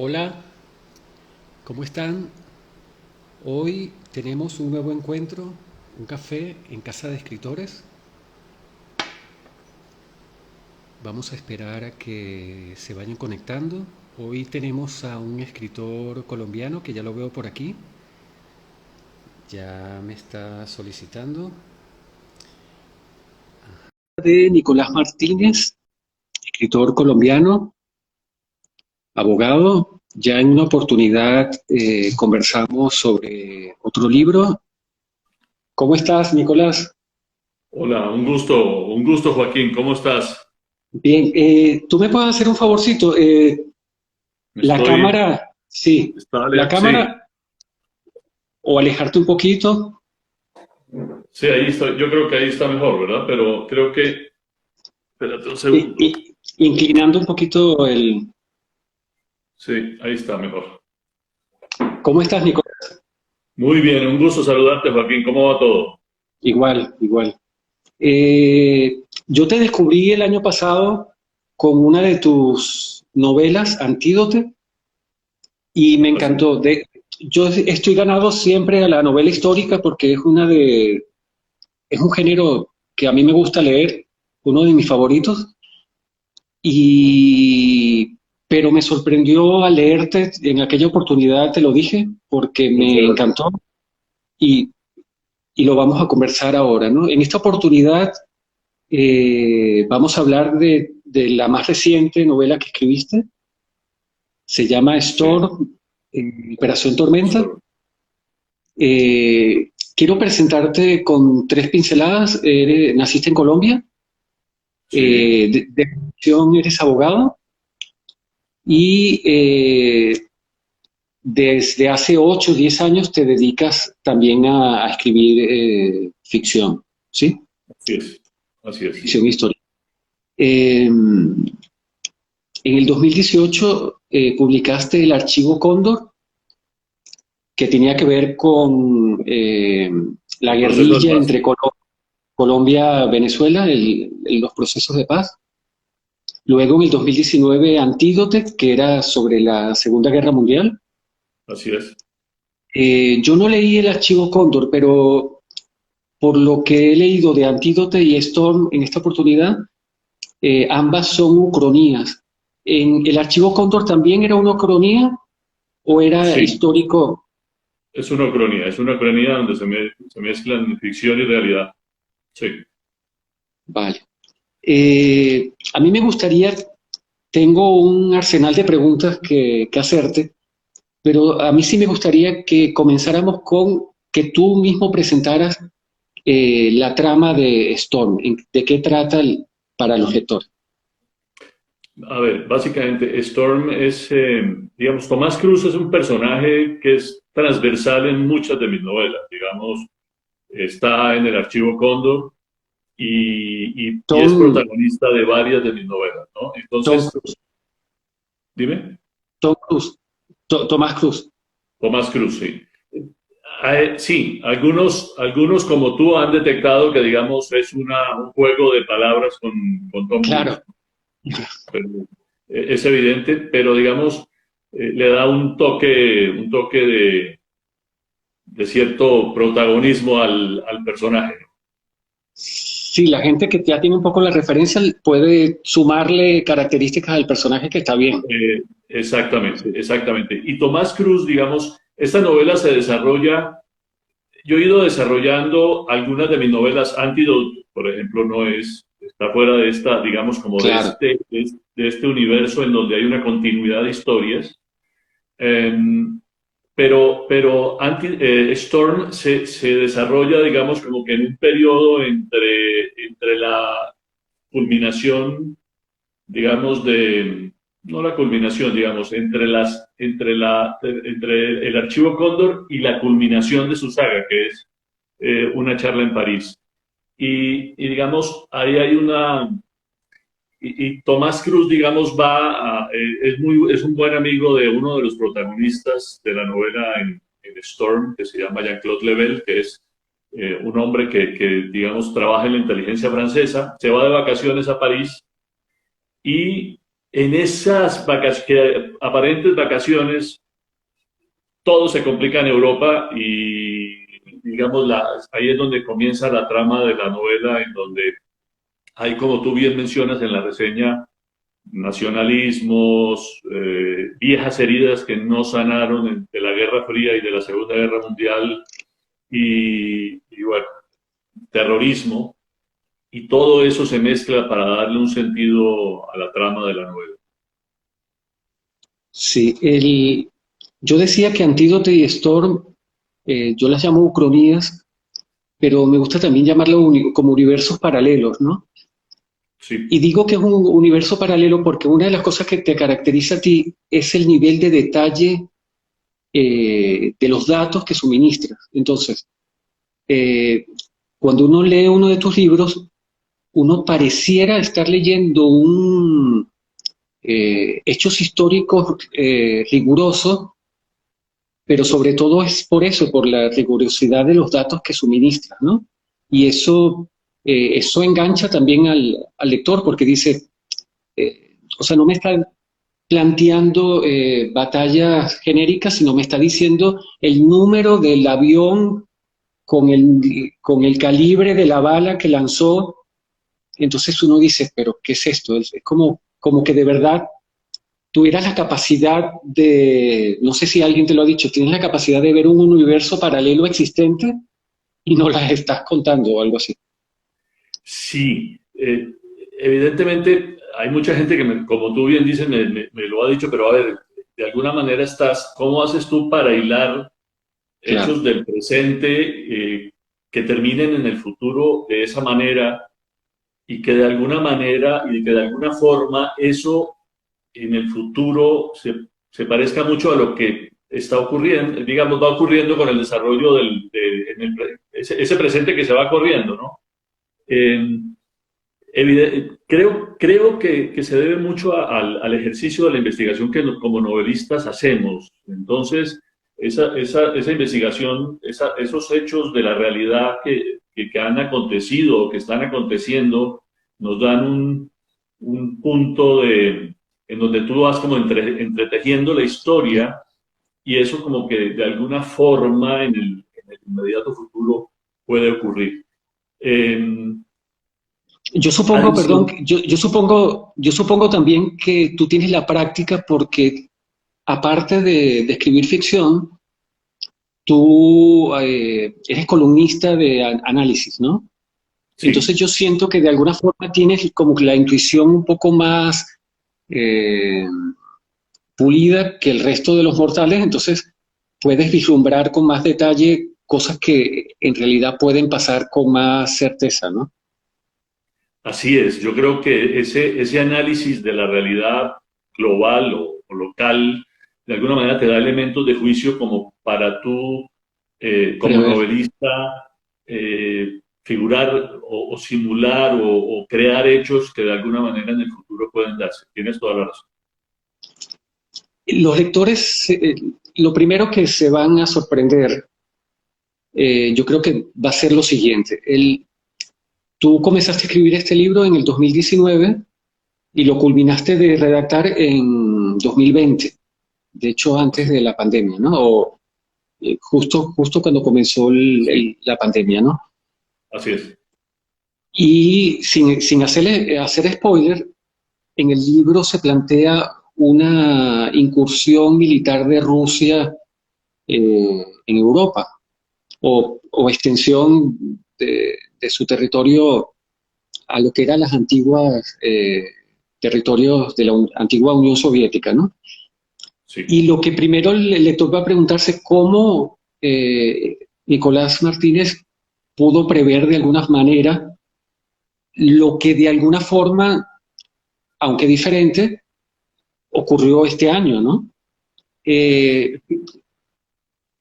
Hola, ¿cómo están? Hoy tenemos un nuevo encuentro, un café en Casa de Escritores. Vamos a esperar a que se vayan conectando. Hoy tenemos a un escritor colombiano que ya lo veo por aquí. Ya me está solicitando. De Nicolás Martínez, escritor colombiano, abogado. Ya en una oportunidad conversamos sobre otro libro. ¿Cómo estás, Nicolás? Hola, un gusto Joaquín, ¿cómo estás? Bien, ¿tú me puedes hacer un favorcito? La Estoy, cámara, sí, la sí, cámara o alejarte un poquito, sí, ahí está, yo creo que ahí está mejor, ¿verdad? Pero creo que, espérate un segundo. inclinando un poquito el... Sí, ahí está mejor. ¿Cómo estás, Nicolás? Muy bien, un gusto saludarte Joaquín, ¿cómo va todo? Igual, igual. Yo te descubrí el año pasado con una de tus novelas, Antídote, y me Así es. encantó. Yo estoy ganado siempre a la novela histórica porque es un género que a mí me gusta leer, uno de mis favoritos. Y, pero me sorprendió al leerte, en aquella oportunidad te lo dije, porque Muchas me gracias. encantó y, y lo vamos a conversar ahora, ¿no? En esta oportunidad vamos a hablar de la más reciente novela que escribiste, se llama Sí, Storm, Operación Tormenta. Storm. Quiero presentarte con tres pinceladas. Naciste en Colombia, Sí, de profesión eres abogado y desde hace 8 o 10 años te dedicas también a escribir ficción, ¿sí? así es, así es. Ficción histórica. En el 2018 publicaste el archivo Cóndor, que tenía que ver con la El proceso de guerrilla paz. entre Colombia y Venezuela, los procesos de paz. Luego en el 2019 Antídote, que era sobre la Segunda Guerra Mundial. Así es. Yo no leí el archivo Cóndor, pero por lo que he leído de Antídote y Storm en esta oportunidad, ambas son ucronías. ¿En el archivo Cóndor también era una ucronía o era Sí, histórico? es una cronía donde se mezclan ficción y realidad. Sí. Vale. A mí me gustaría, tengo un arsenal de preguntas que hacerte, pero a mí sí me gustaría que comenzáramos con que tú mismo presentaras la trama de Storm, de qué trata para los lectores. A ver, básicamente Storm es, digamos, Tomás Cruz es un personaje que es transversal en muchas de mis novelas, digamos, está en el Archivo Cóndor y es Tom, protagonista de varias de mis novelas, ¿no? Tom Entonces, Cruise, dime, Tom Cruise, Tomás Cruz. Tomás Cruz, sí. Sí, algunos como tú han detectado que, digamos, es un juego de palabras con Tom Claro, Cruise, pero, es evidente, pero digamos, le da un toque de cierto protagonismo al personaje. sí, la gente que ya tiene un poco la referencia puede sumarle características al personaje que está bien. Exactamente, Sí, exactamente. Y Tomás Cruz, digamos, esta novela se desarrolla, yo he ido desarrollando algunas de mis novelas, Antidote, por ejemplo, no es, está fuera de esta, digamos, como claro. de este universo en donde hay una continuidad de historias. Eh, Storm se desarrolla, digamos, como que en un periodo entre la culminación, digamos, no la culminación, digamos, entre el archivo Cóndor y la culminación de su saga, que es una charla en París. Digamos, ahí hay y Tomás Cruz, digamos, es un buen amigo de uno de los protagonistas de la novela en Storm, que se llama Jean-Claude Lebel, que es un hombre digamos, trabaja en la inteligencia francesa, se va de vacaciones a París y en esas aparentes vacaciones, todo se complica en Europa y, digamos, ahí es donde comienza la trama de la novela, en donde hay, como tú bien mencionas en la reseña, nacionalismos, viejas heridas que no sanaron de la Guerra Fría y de la Segunda Guerra Mundial, y bueno, terrorismo, y todo eso se mezcla para darle un sentido a la trama de la novela. Sí, yo decía que Antídote y Storm, yo las llamo ucronías, pero me gusta también llamarlo como universos paralelos, ¿no? Sí, Y digo que es un universo paralelo porque una de las cosas que te caracteriza a ti es el nivel de detalle de los datos que suministras. Entonces, eh, cuando uno lee uno de tus libros, uno pareciera estar leyendo hechos históricos rigurosos, pero sobre todo es por eso, por la rigurosidad de los datos que suministras, ¿no? Y eso engancha también al lector porque dice, o sea, no me está planteando batallas genéricas, sino me está diciendo el número del avión con el calibre de la bala que lanzó. Entonces uno dice, pero ¿qué es esto? Es como que de verdad tuvieras la capacidad de, no sé si alguien te lo ha dicho, tienes la capacidad de ver un universo paralelo existente y no las estás contando o algo así. sí. Evidentemente hay mucha gente que, como tú bien dices, me lo ha dicho, pero a ver, de alguna manera ¿cómo haces tú para hilar Claro. hechos del presente que terminen en el futuro de esa manera y que de alguna manera y que de alguna forma eso en el futuro se parezca mucho a lo que está ocurriendo, digamos, va ocurriendo con el desarrollo ese presente que se va corriendo, ¿no? Eh, creo que se debe mucho al ejercicio de la investigación que como novelistas hacemos. Entonces, esa investigación, esos hechos de la realidad que han acontecido o que están aconteciendo, nos dan un punto en donde tú vas como entretejiendo la historia y eso como que de alguna forma en el inmediato futuro puede ocurrir. Eh, Yo supongo, perdón, adición, yo supongo también que tú tienes la práctica porque aparte de escribir ficción, tú eres columnista de análisis, ¿no? Entonces sí. yo siento que de alguna forma tienes como que la intuición un poco más eh, pulida que el resto de los mortales, entonces puedes vislumbrar con más detalle cosas que en realidad pueden pasar con más certeza, ¿no? Así es, yo creo que ese análisis de la realidad global o local, de alguna manera te da elementos de juicio como para tú, como Prever. novelista, figurar o simular o crear hechos que de alguna manera en el futuro pueden darse. Tienes toda la razón. Los lectores, lo primero que se van a sorprender, yo creo que va a ser lo siguiente. Tú comenzaste a escribir este libro en el 2019 y lo culminaste de redactar en 2020, de hecho antes Así, de la pandemia, ¿no? O justo cuando comenzó sí, la pandemia, ¿no? así es. Y sin hacer spoiler, en el libro se plantea una incursión militar de Rusia en Europa o extensión de su territorio a lo que eran las antiguas territorios de la antigua Unión Soviética, ¿no? Sí. Y lo que primero el lector va a preguntarse cómo Nicolás Martínez pudo prever de alguna manera lo que de alguna forma, aunque diferente, ocurrió este año, ¿no? Eh,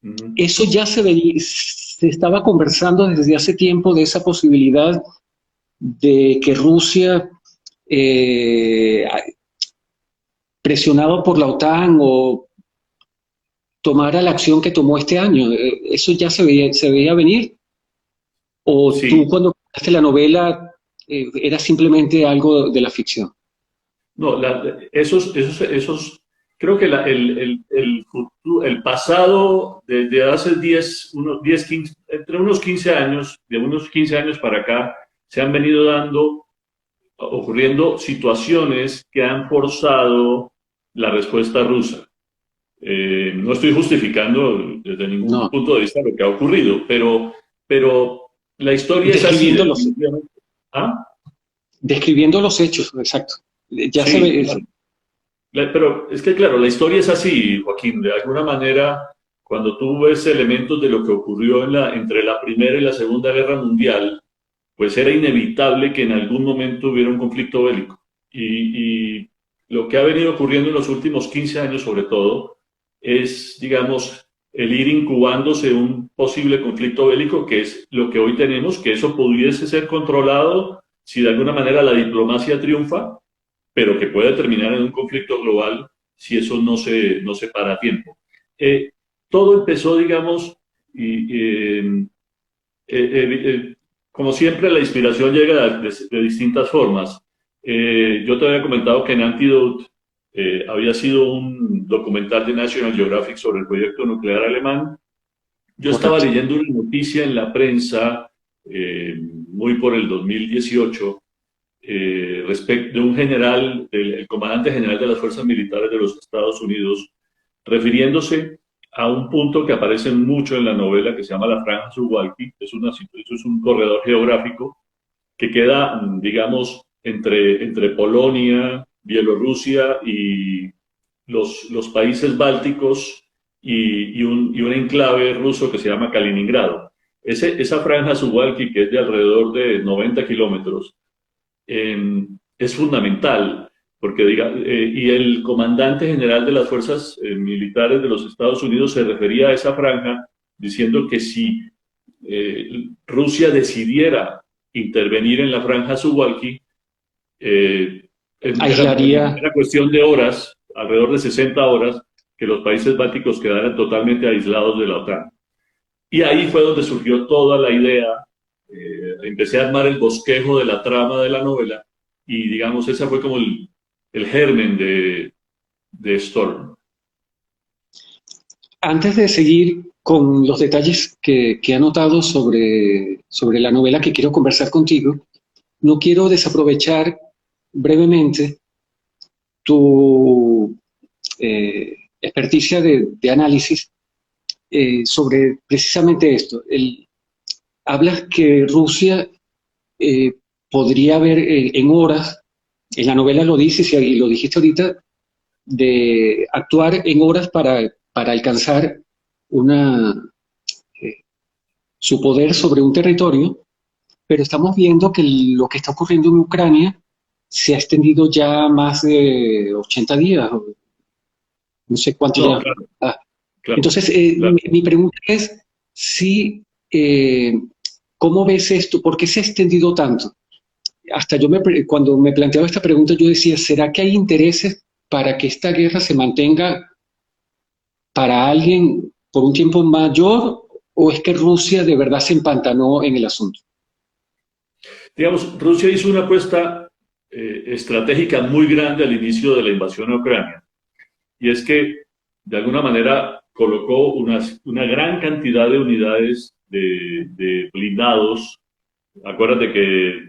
Ujú. eso ya se estaba conversando desde hace tiempo de esa posibilidad de que Rusia, eh, presionado por la OTAN o tomara la acción que tomó este año. Eso ya se veía venir. ¿O tú Sí, cuando creaste la novela era simplemente algo de la ficción? No, creo que el pasado, desde hace 15, entre unos 15 años, de unos 15 años para acá, se han venido ocurriendo situaciones que han forzado la respuesta rusa. No estoy justificando desde ningún No, punto de vista lo que ha ocurrido, pero la historia es así, describiendo definitivamente. ¿Ah? describiendo los hechos, exacto. Ya se Sí, ve eso. claro. Pero es que, claro, la historia es así, Joaquín. De alguna manera, cuando tú ves elementos de lo que ocurrió entre la Primera y la Segunda Guerra Mundial, pues era inevitable que en algún momento hubiera un conflicto bélico. Y lo que ha venido ocurriendo en los últimos 15 años, sobre todo, es, digamos, el ir incubándose un posible conflicto bélico, que es lo que hoy tenemos, que eso pudiese ser controlado si de alguna manera la diplomacia triunfa, pero que puede terminar en un conflicto global si eso no se para a tiempo. Eh, Todo empezó, digamos, y, como siempre, la inspiración llega de distintas formas. Yo te había comentado que en Antidote había sido un documental de National Geographic sobre el proyecto nuclear alemán. Yo estaba Correcto. leyendo una noticia en la prensa, muy por el 2018, respecto de un general, el comandante general de las fuerzas militares de los Estados Unidos, refiriéndose a un punto que aparece mucho en la novela que se llama la Franja Suwalki. Eso es un corredor geográfico que queda, digamos, entre Polonia, Bielorrusia y los países bálticos y un enclave ruso que se llama Kaliningrado. Esa franja Suwalki, que es de alrededor de 90 kilómetros, es fundamental, porque y el comandante general de las fuerzas militares de los Estados Unidos se refería a esa franja diciendo que si Rusia decidiera intervenir en la franja Suwalki, Aislaría, era cuestión de horas, alrededor de 60 horas, que los países bálticos quedaran totalmente aislados de la OTAN. Y ahí fue donde surgió toda la idea. Empecé a armar el bosquejo de la trama de la novela y, digamos, ese fue como el germen de Storm. antes de seguir con los detalles que he anotado sobre la novela que quiero conversar contigo, no quiero desaprovechar brevemente tu experticia de análisis sobre precisamente esto. Hablas que Rusia eh, podría haber en horas, en la novela lo dices y lo dijiste ahorita, de actuar en horas para alcanzar una, eh, su poder sobre un territorio, pero estamos viendo que lo que está ocurriendo en Ucrania se ha extendido ya más de 80 días, no sé cuánto No, ya. claro, Ah, claro, entonces, claro. mi pregunta es si, ¿cómo ves esto? ¿Por qué se ha extendido tanto? Hasta cuando me planteaba esta pregunta, yo decía, ¿será que hay intereses para que esta guerra se mantenga para alguien por un tiempo mayor o es que Rusia de verdad se empantanó en el asunto? Digamos, Rusia hizo una apuesta estratégica muy grande al inicio de la invasión a Ucrania. Y es que, de alguna manera, colocó una gran cantidad de unidades de blindados. Acuérdate que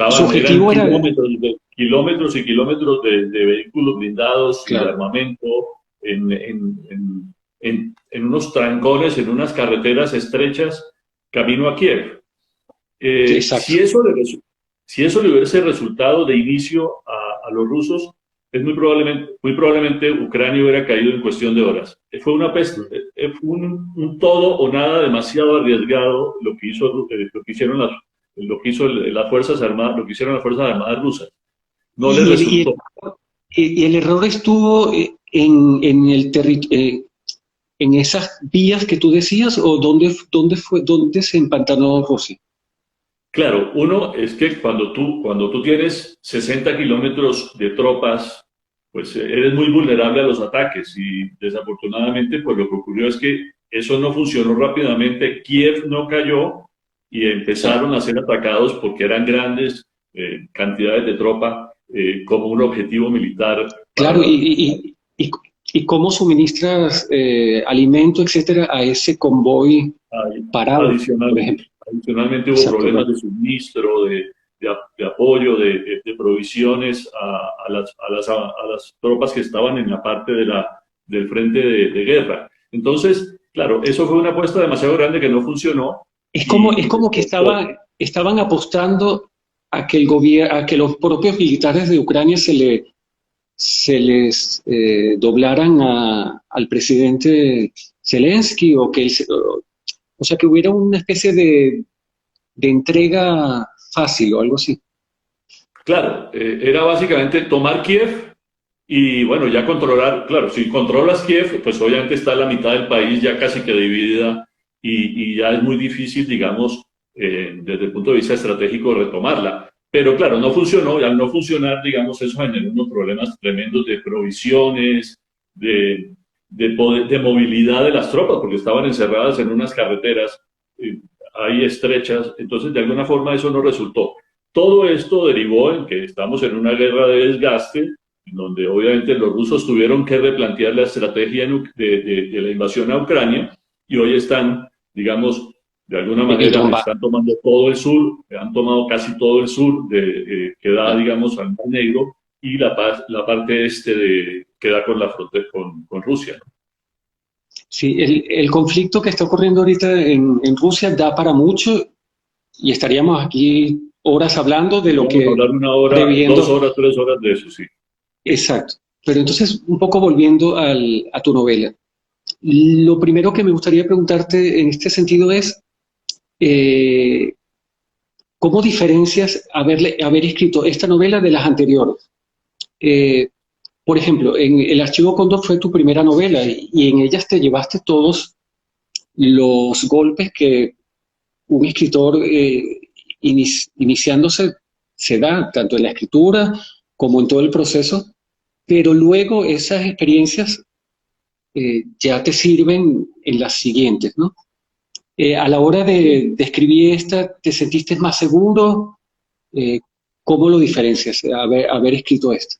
Su eran objetivo era, kilómetros y kilómetros de vehículos blindados y de claro, armamento en unos trancones, en unas carreteras estrechas, camino a Kiev. sí, Eh, exacto. si, eso le, si eso le hubiese resultado de inicio a los rusos, es muy probablemente Ucrania hubiera caído en cuestión de horas. Fue un todo o nada demasiado arriesgado lo que hicieron las Fuerzas Armadas, lo que hicieron las Fuerzas Armadas rusas. No les Y el, y el, resultó. y el error estuvo en esas vías que tú decías o dónde se empantanó Rusia. Claro, uno es que cuando tú tienes 60 kilómetros de tropas, pues eres muy vulnerable a los ataques y desafortunadamente pues lo que ocurrió es que eso no funcionó rápidamente, Kiev no cayó y Claro, empezaron a ser atacados porque eran grandes cantidades de tropa como un objetivo militar. Claro, Para, y cómo suministras alimento, etcétera, a ese convoy parado, por ejemplo. Adicionalmente hubo Exacto, problemas ¿no? de suministro, de apoyo, de provisiones a las tropas que estaban en la parte del frente de guerra. Entonces, claro, eso fue una apuesta demasiado grande que no funcionó Es y como que estaban apostando a que el gobierno, a que los propios militares de Ucrania se les doblaran al presidente Zelensky o que o sea que hubiera una especie de entrega fácil o algo así. claro, era básicamente tomar Kiev y bueno, ya controlar, claro, si controlas Kiev, pues obviamente está la mitad del país ya casi que dividida y ya es muy difícil, digamos, desde el punto de vista estratégico retomarla. Pero claro, no funcionó y al no funcionar, digamos, eso generó unos problemas tremendos de provisiones, de, de movilidad de las tropas, porque estaban encerradas en unas carreteras ahí estrechas, entonces de alguna forma eso no resultó. Todo esto derivó en que estamos en una guerra de desgaste, donde obviamente los rusos tuvieron que replantear la estrategia de la invasión a Ucrania y hoy están, digamos, de alguna En el manera Donbass. están tomando todo el sur, han tomado casi todo el sur que da, Claro. digamos, al Mar Negro y la parte este que da con la frontera con Rusia. Sí, el conflicto que está ocurriendo ahorita en Rusia da para mucho y estaríamos aquí horas hablando de lo Podríamos que hablar una hora, dos previendo. horas, 3 horas de eso, sí. Exacto. Pero entonces, un poco volviendo a tu novela, lo primero que me gustaría preguntarte en este sentido es, eh, ¿cómo diferencias haber escrito esta novela de las anteriores? Eh, por ejemplo, en El Archivo Cóndor fue tu primera novela y en ellas te llevaste todos los golpes que un escritor iniciándose se da, tanto en la escritura como en todo el proceso, pero luego esas experiencias ya te sirven en las siguientes, ¿no? A la hora de escribir esta, ¿te sentiste más seguro? Eh, ¿Cómo lo diferencias, haber escrito esto?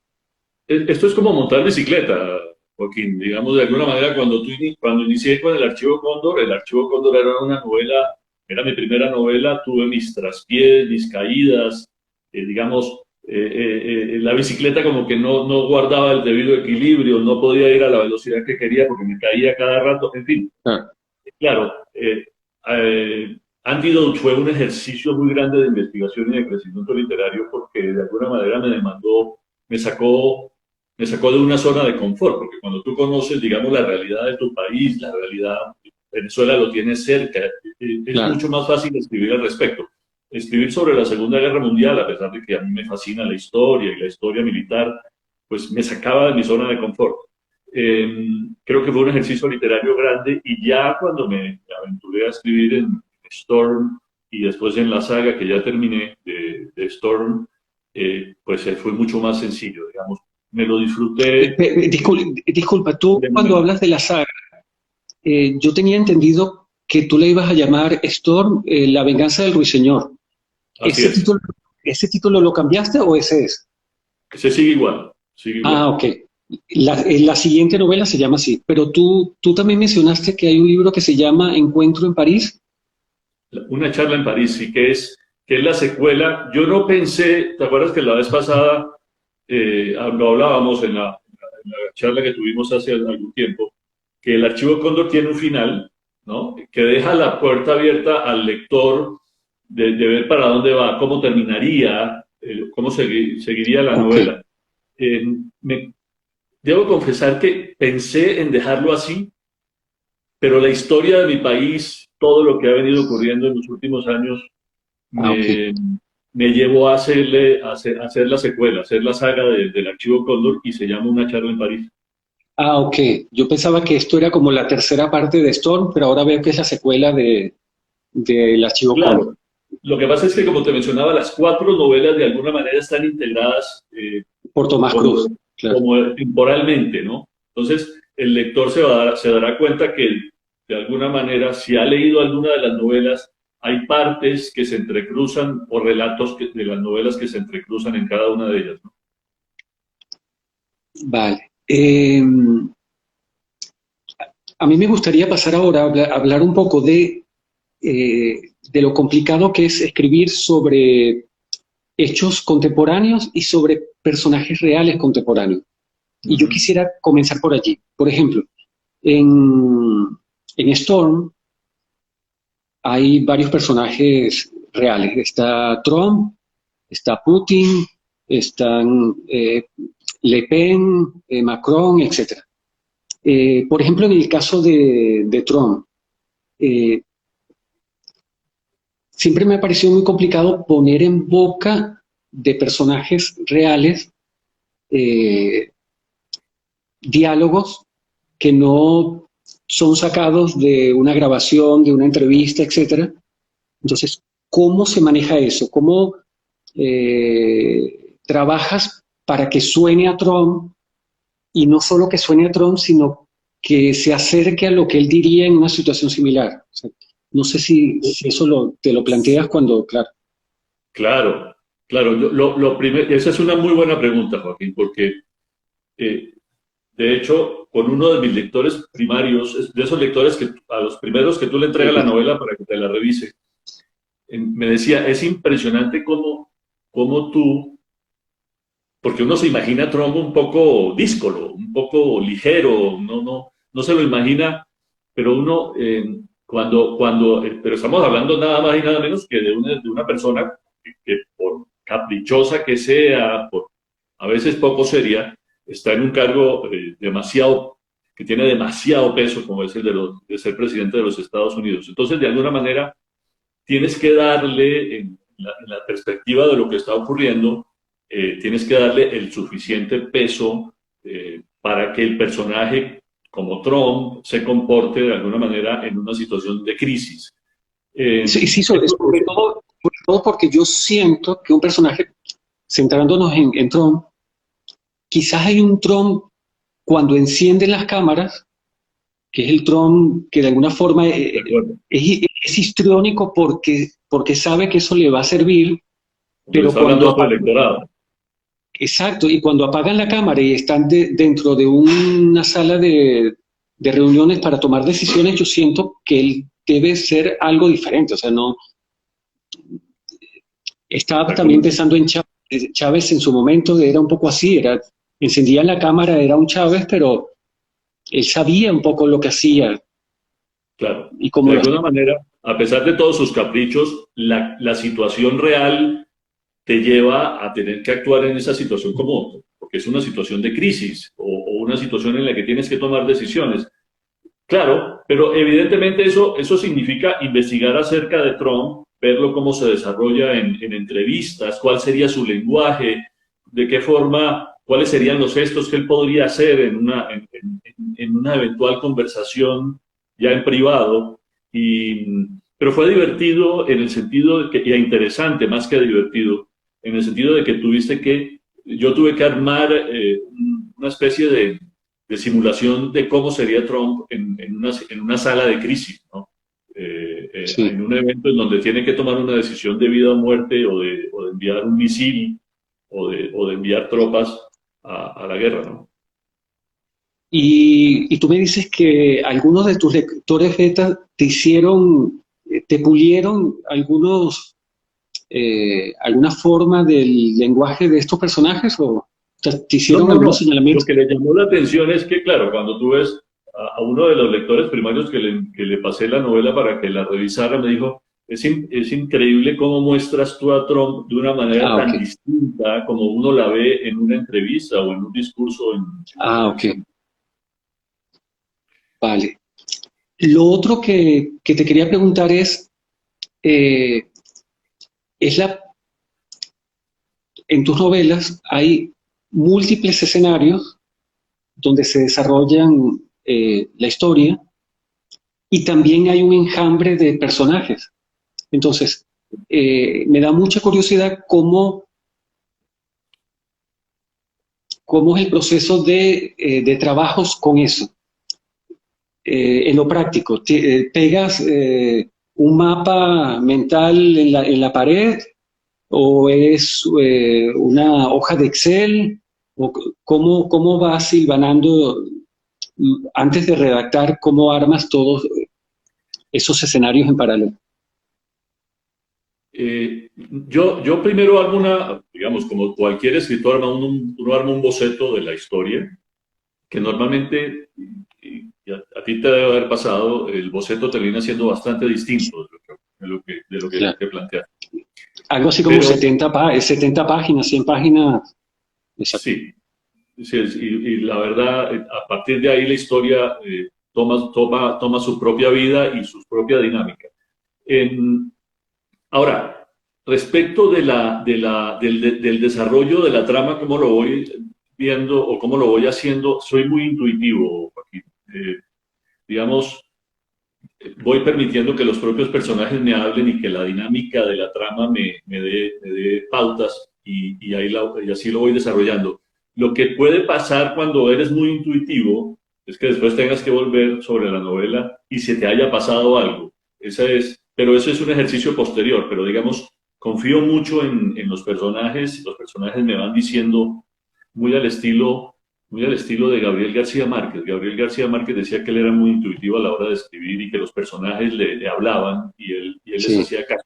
Esto es como montar bicicleta, Joaquín. Digamos, de alguna manera, cuando inicié con el Archivo Cóndor era una novela, era mi primera novela, tuve mis traspiés, mis caídas, digamos, la bicicleta como que no guardaba el debido equilibrio, no podía ir a la velocidad que quería porque me caía cada rato, en fin. Ah, Claro, Antidote fue un ejercicio muy grande de investigación y de crecimiento literario porque de alguna manera me demandó, me sacó, me sacó de una zona de confort, porque cuando tú conoces, digamos, la realidad de tu país, la realidad, Venezuela lo tienes cerca, es claro. mucho más fácil escribir al respecto. Escribir sobre la Segunda Guerra Mundial, a pesar de que a mí me fascina la historia y la historia militar, pues me sacaba de mi zona de confort. Creo que fue un ejercicio literario grande y ya cuando me aventuré a escribir en Storm y después en la saga que ya terminé de Storm, pues fue mucho más sencillo, digamos. Me lo disfruté Disculpa, tú cuando plenamente. hablas de la saga, yo tenía entendido que tú le ibas a llamar Storm, La venganza del ruiseñor. Así ¿Ese es. título, ese título lo cambiaste o ese es? Se sigue igual, sigue Ah, igual. ok. La siguiente novela se llama así, pero tú también mencionaste que hay un libro que se llama Encuentro en París. Una charla en París, sí, que es la secuela. Yo no pensé, ¿te acuerdas que la vez pasada lo hablábamos en la charla que tuvimos hace algún tiempo, que el archivo Cóndor tiene un final, ¿no? Que deja la puerta abierta al lector de ver para dónde va, cómo terminaría, cómo seguiría la Ok. novela. Eh, me, debo confesar que pensé en dejarlo así, pero la historia de mi país, todo lo que ha venido ocurriendo en los últimos años, Ah, ok. me, me llevó a a hacer la secuela, a hacer la saga del Archivo Cóndor y se llama Una charla en París. Ah, ok. Yo pensaba que esto era como la tercera parte de Storm, pero ahora veo que es la secuela del Archivo Cóndor. Claro, lo que pasa es que, como te mencionaba, las 4 novelas de alguna manera están integradas Por Tomás como, Cruz. Claro. como temporalmente, ¿no? Entonces, el lector se dará cuenta que, de alguna manera, si ha leído alguna de las novelas, hay partes que se entrecruzan o relatos de las novelas que se entrecruzan en cada una de ellas, ¿no? Vale. A mí me gustaría pasar ahora a hablar un poco de lo complicado que es escribir sobre hechos contemporáneos y sobre personajes reales contemporáneos. Y yo Ujú. quisiera comenzar por allí. Por ejemplo, en, en Storm hay varios personajes reales. Está Trump, está Putin, están Le Pen, Macron, etc. Por ejemplo, en el caso de Trump, eh, siempre me ha parecido muy complicado poner en boca de personajes reales eh, diálogos que no son sacados de una grabación, de una entrevista, etcétera. Entonces, ¿cómo se maneja eso? ¿Cómo trabajas para que suene a Trump y no solo que suene a Trump, sino que se acerque a lo que él diría en una situación similar? O sea, no sé si eso te lo planteas cuando, claro. Claro, claro. Esa es una muy buena pregunta, Joaquín, porque eh, de hecho, con uno de mis lectores primarios, de esos lectores que a los primeros que tú le entregas la Sí, novela para que te la revise, me decía, es impresionante cómo tú, porque uno se imagina a Trump un poco díscolo, un poco ligero, no se lo imagina, pero uno, pero estamos hablando nada más y nada menos que de una persona que por caprichosa que sea, por a veces poco seria, está en un cargo que tiene demasiado peso, como es el de ser presidente de los Estados Unidos. Entonces, de alguna manera, tienes que darle, en la perspectiva de lo que está ocurriendo, tienes que darle el suficiente peso para que el personaje, como Trump, se comporte de alguna manera en una situación de crisis. Eh, sí, sí, eso, sobre todo porque yo siento que un personaje, centrándonos en Trump, quizás hay un Trump cuando encienden las cámaras, que es el Trump que de alguna forma de acuerdo, es histriónico porque sabe que eso le va a servir, porque le pero está hablando cuando a su apagan, electorado. exacto, y cuando apagan la cámara y están dentro de una sala de reuniones para tomar decisiones, yo siento que él debe ser algo diferente, o sea, no, estaba De también acuerdo. pensando en Chávez. Chávez en su momento era un poco así, encendían la cámara, era un Chávez, pero él sabía un poco lo que hacía Claro, y cómo de lo hacía. alguna manera, a pesar de todos sus caprichos, la situación real te lleva a tener que actuar en esa situación como, porque es una situación de crisis o una situación en la que tienes que tomar decisiones. Claro, pero evidentemente eso significa investigar acerca de Trump, verlo cómo se desarrolla en entrevistas, cuál sería su lenguaje, de qué forma, cuáles serían los gestos que él podría hacer en una eventual conversación ya en privado. Pero fue divertido en el sentido de que, y interesante más que divertido, en el sentido de que yo tuve que armar una especie de simulación de cómo sería Trump en una sala de crisis, ¿no? En Sí. un evento en donde tiene que tomar una decisión de vida o muerte o de enviar un misil o de enviar tropas a la guerra, ¿no? Y tú me dices que algunos de tus lectores beta te hicieron, te pulieron alguna forma del lenguaje de estos personajes o te No, hicieron no, algunos no. Lo señalamientos. que le llamó la atención es que, claro, cuando tú ves a uno de los lectores primarios que le pasé la novela para que la revisara, me dijo, es increíble cómo muestras tú a Trump de una manera Ah, ok. tan distinta como uno la ve en una entrevista o en un discurso en Ah, ok. televisión. Vale. Lo otro que te quería preguntar eh, es en tus novelas hay múltiples escenarios donde se desarrollan la historia y también hay un enjambre de personajes. Entonces, me da mucha curiosidad cómo es el proceso de trabajos con eso. En lo práctico, pegas un mapa mental en la pared o es una hoja de Excel? ¿O cómo vas silvanando antes de redactar, cómo armas todos esos escenarios en paralelo? Yo primero armo digamos, como cualquier escritor, uno arma un boceto de la historia, que normalmente, y a ti te debe haber pasado, el boceto termina siendo bastante distinto de lo Claro. que planteas. Algo así como Pero 70 páginas, 100 páginas. Exacto. sí, sí, y la verdad, a partir de ahí la historia toma su propia vida y su propia dinámica. En, Ahora, respecto del desarrollo de la trama, cómo lo voy viendo o cómo lo voy haciendo, soy muy intuitivo, Joaquín. Digamos, voy permitiendo que los propios personajes me hablen y que la dinámica de la trama me dé pautas y así lo voy desarrollando. Lo que puede pasar cuando eres muy intuitivo es que después tengas que volver sobre la novela y se te haya pasado algo. Pero eso es un ejercicio posterior, pero digamos, confío mucho en los personajes me van diciendo muy al estilo muy al estilo de Gabriel García Márquez. Gabriel García Márquez decía que él era muy intuitivo a la hora de escribir y que los personajes le hablaban y él les Sí. hacía caso.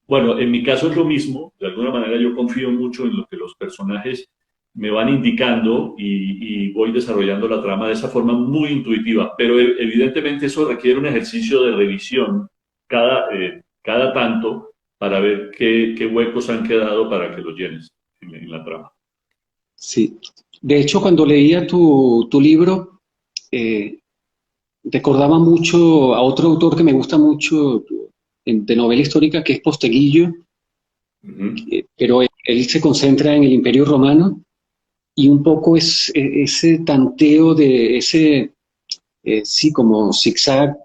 Bueno, en mi caso es lo mismo. De alguna manera yo confío mucho en lo que los personajes me van indicando y voy desarrollando la trama de esa forma muy intuitiva. Pero evidentemente eso requiere un ejercicio de revisión cada tanto para ver qué huecos han quedado para que los llenes en la trama. Sí. De hecho, cuando leía tu libro, eh, recordaba mucho a otro autor que me gusta mucho de novela histórica, que es Posteguillo, Ujú. pero él se concentra en el Imperio Romano y un poco es ese tanteo de ese, sí, como zigzag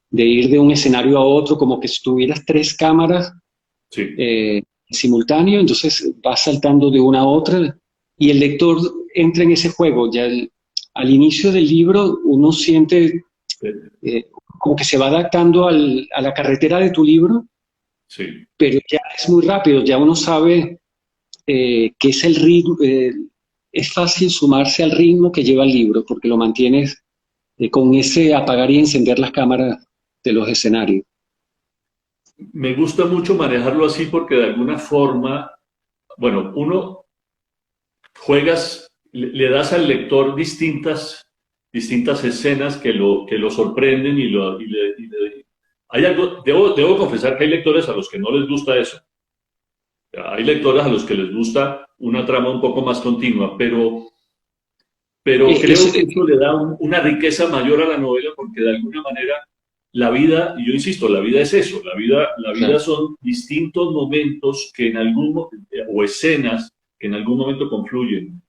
de ir de un escenario a otro, como que si tuvieras tres cámaras Sí. eh, simultáneo, entonces vas saltando de una a otra y el lector entra en ese juego. Al inicio del libro uno siente eh, como que se va adaptando a la carretera de tu libro, Sí. pero ya es muy rápido, ya uno sabe que es el ritmo, es fácil sumarse al ritmo que lleva el libro, porque lo mantienes con ese apagar y encender las cámaras de los escenarios. Me gusta mucho manejarlo así porque de alguna forma, bueno, uno le das al lector distintas escenas que lo sorprenden hay algo, debo confesar que hay lectores a los que no les gusta eso. Hay lectores a los que les gusta una trama un poco más continua, pero Es, creo que eso le da una riqueza mayor a la novela porque de alguna manera la vida, y yo insisto, la vida es eso, la vida claro. son distintos momentos que o escenas que en algún momento confluyen,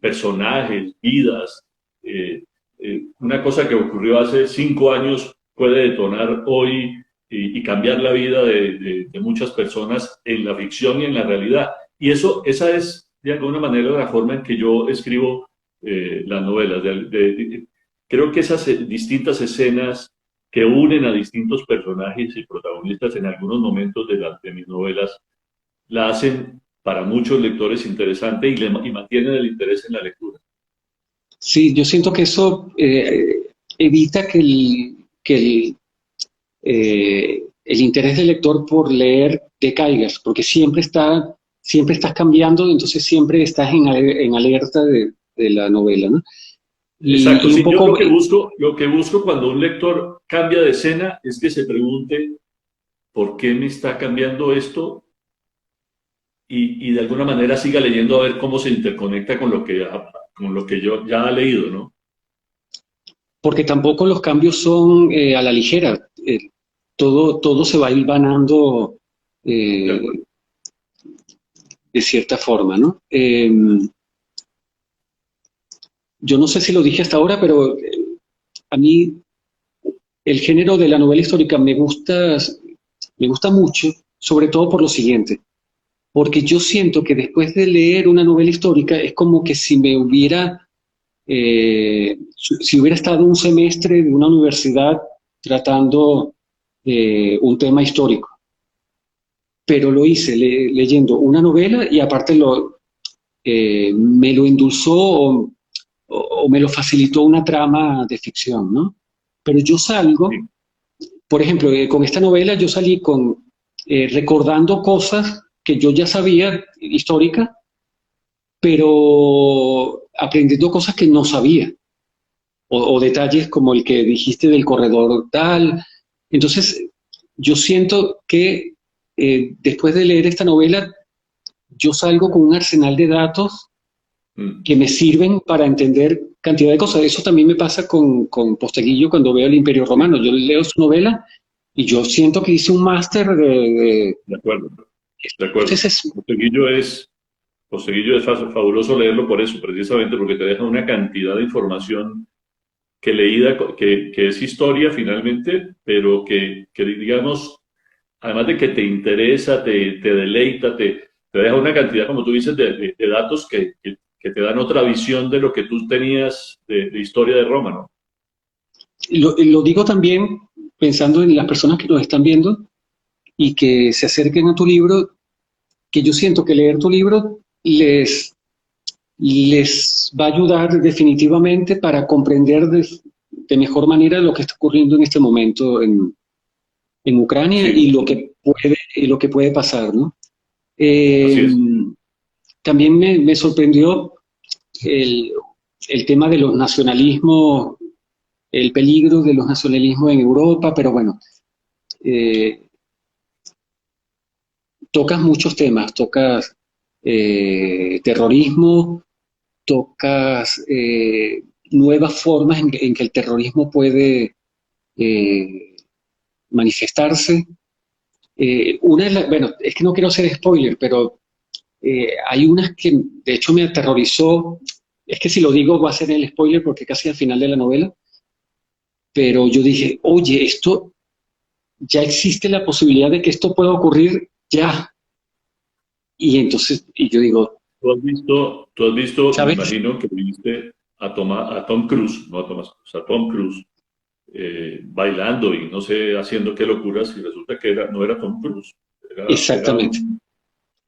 personajes, vidas. eh, una cosa que ocurrió hace 5 años puede detonar hoy y cambiar la vida de muchas personas en la ficción y en la realidad. Esa es de alguna manera la forma en que yo escribo las novelas. Creo que esas distintas escenas que unen a distintos personajes y protagonistas en algunos momentos de mis novelas la hacen para muchos lectores interesante y mantienen el interés en la lectura. Sí, yo siento que eso evita el interés del lector por leer decaiga, porque siempre estás cambiando, entonces siempre estás en alerta de la novela, ¿no? Exacto, Y un sí, yo poco, lo que busco cuando un lector cambia de escena es que se pregunte por qué me está cambiando esto y de alguna manera siga leyendo a ver cómo se interconecta con lo que yo ya ha leído, ¿no? porque tampoco los cambios son a la ligera, todo se va hilvanando De eh, acuerdo. de cierta forma, ¿no? Yo no sé si lo dije hasta ahora, pero a mí el género de la novela histórica me gusta mucho, sobre todo por lo siguiente, porque yo siento que después de leer una novela histórica es como que si hubiera estado un semestre de una universidad tratando un tema histórico, pero lo hice leyendo una novela y aparte me lo endulzó o me lo facilitó una trama de ficción, ¿no? Pero yo salgo, Sí, por ejemplo, con esta novela yo salí recordando cosas que yo ya sabía, históricas, pero aprendiendo cosas que no sabía, o detalles como el que dijiste del corredor tal. Entonces, yo siento que después de leer esta novela, yo salgo con un arsenal de datos mm, que me sirven para entender cantidad de cosas. Eso también me pasa con Posteguillo cuando veo el Imperio sí, Romano. Yo leo su novela y yo siento que hice un máster de acuerdo, de acuerdo. entonces, Posteguillo es fabuloso leerlo por eso, precisamente porque te deja una cantidad de información que leída, que es historia finalmente, pero que digamos, además de que te interesa, te deleita, te deja una cantidad, como tú dices, de datos que te dan otra visión de lo que tú tenías de historia de Roma, ¿no? lo digo también pensando en las personas que nos están viendo y que se acerquen a tu libro, que yo siento que leer tu libro les va a ayudar definitivamente para comprender de mejor manera lo que está ocurriendo en este momento en Ucrania Sí, y lo que puede pasar, ¿no? así Eh, es. también me sorprendió el, el tema de los nacionalismos, el peligro de los nacionalismos en Europa, pero bueno, eh, tocas muchos temas, tocas terrorismo, tocas nuevas formas en que el terrorismo puede eh, manifestarse. Bueno, es que no quiero hacer spoiler, pero hay unas que de hecho me aterrorizó. Es que si lo digo va a ser el spoiler porque casi al final de la novela, pero yo dije, oye, esto ya existe la posibilidad de que esto pueda ocurrir ya. Y entonces, y yo digo, Tú has visto, me ¿sabes? imagino que viste a Tom Cruise, no a Thomas Cruise, a Tom Cruise bailando y no sé, haciendo qué locuras y resulta que no era Tom Cruise, era Exactamente, un...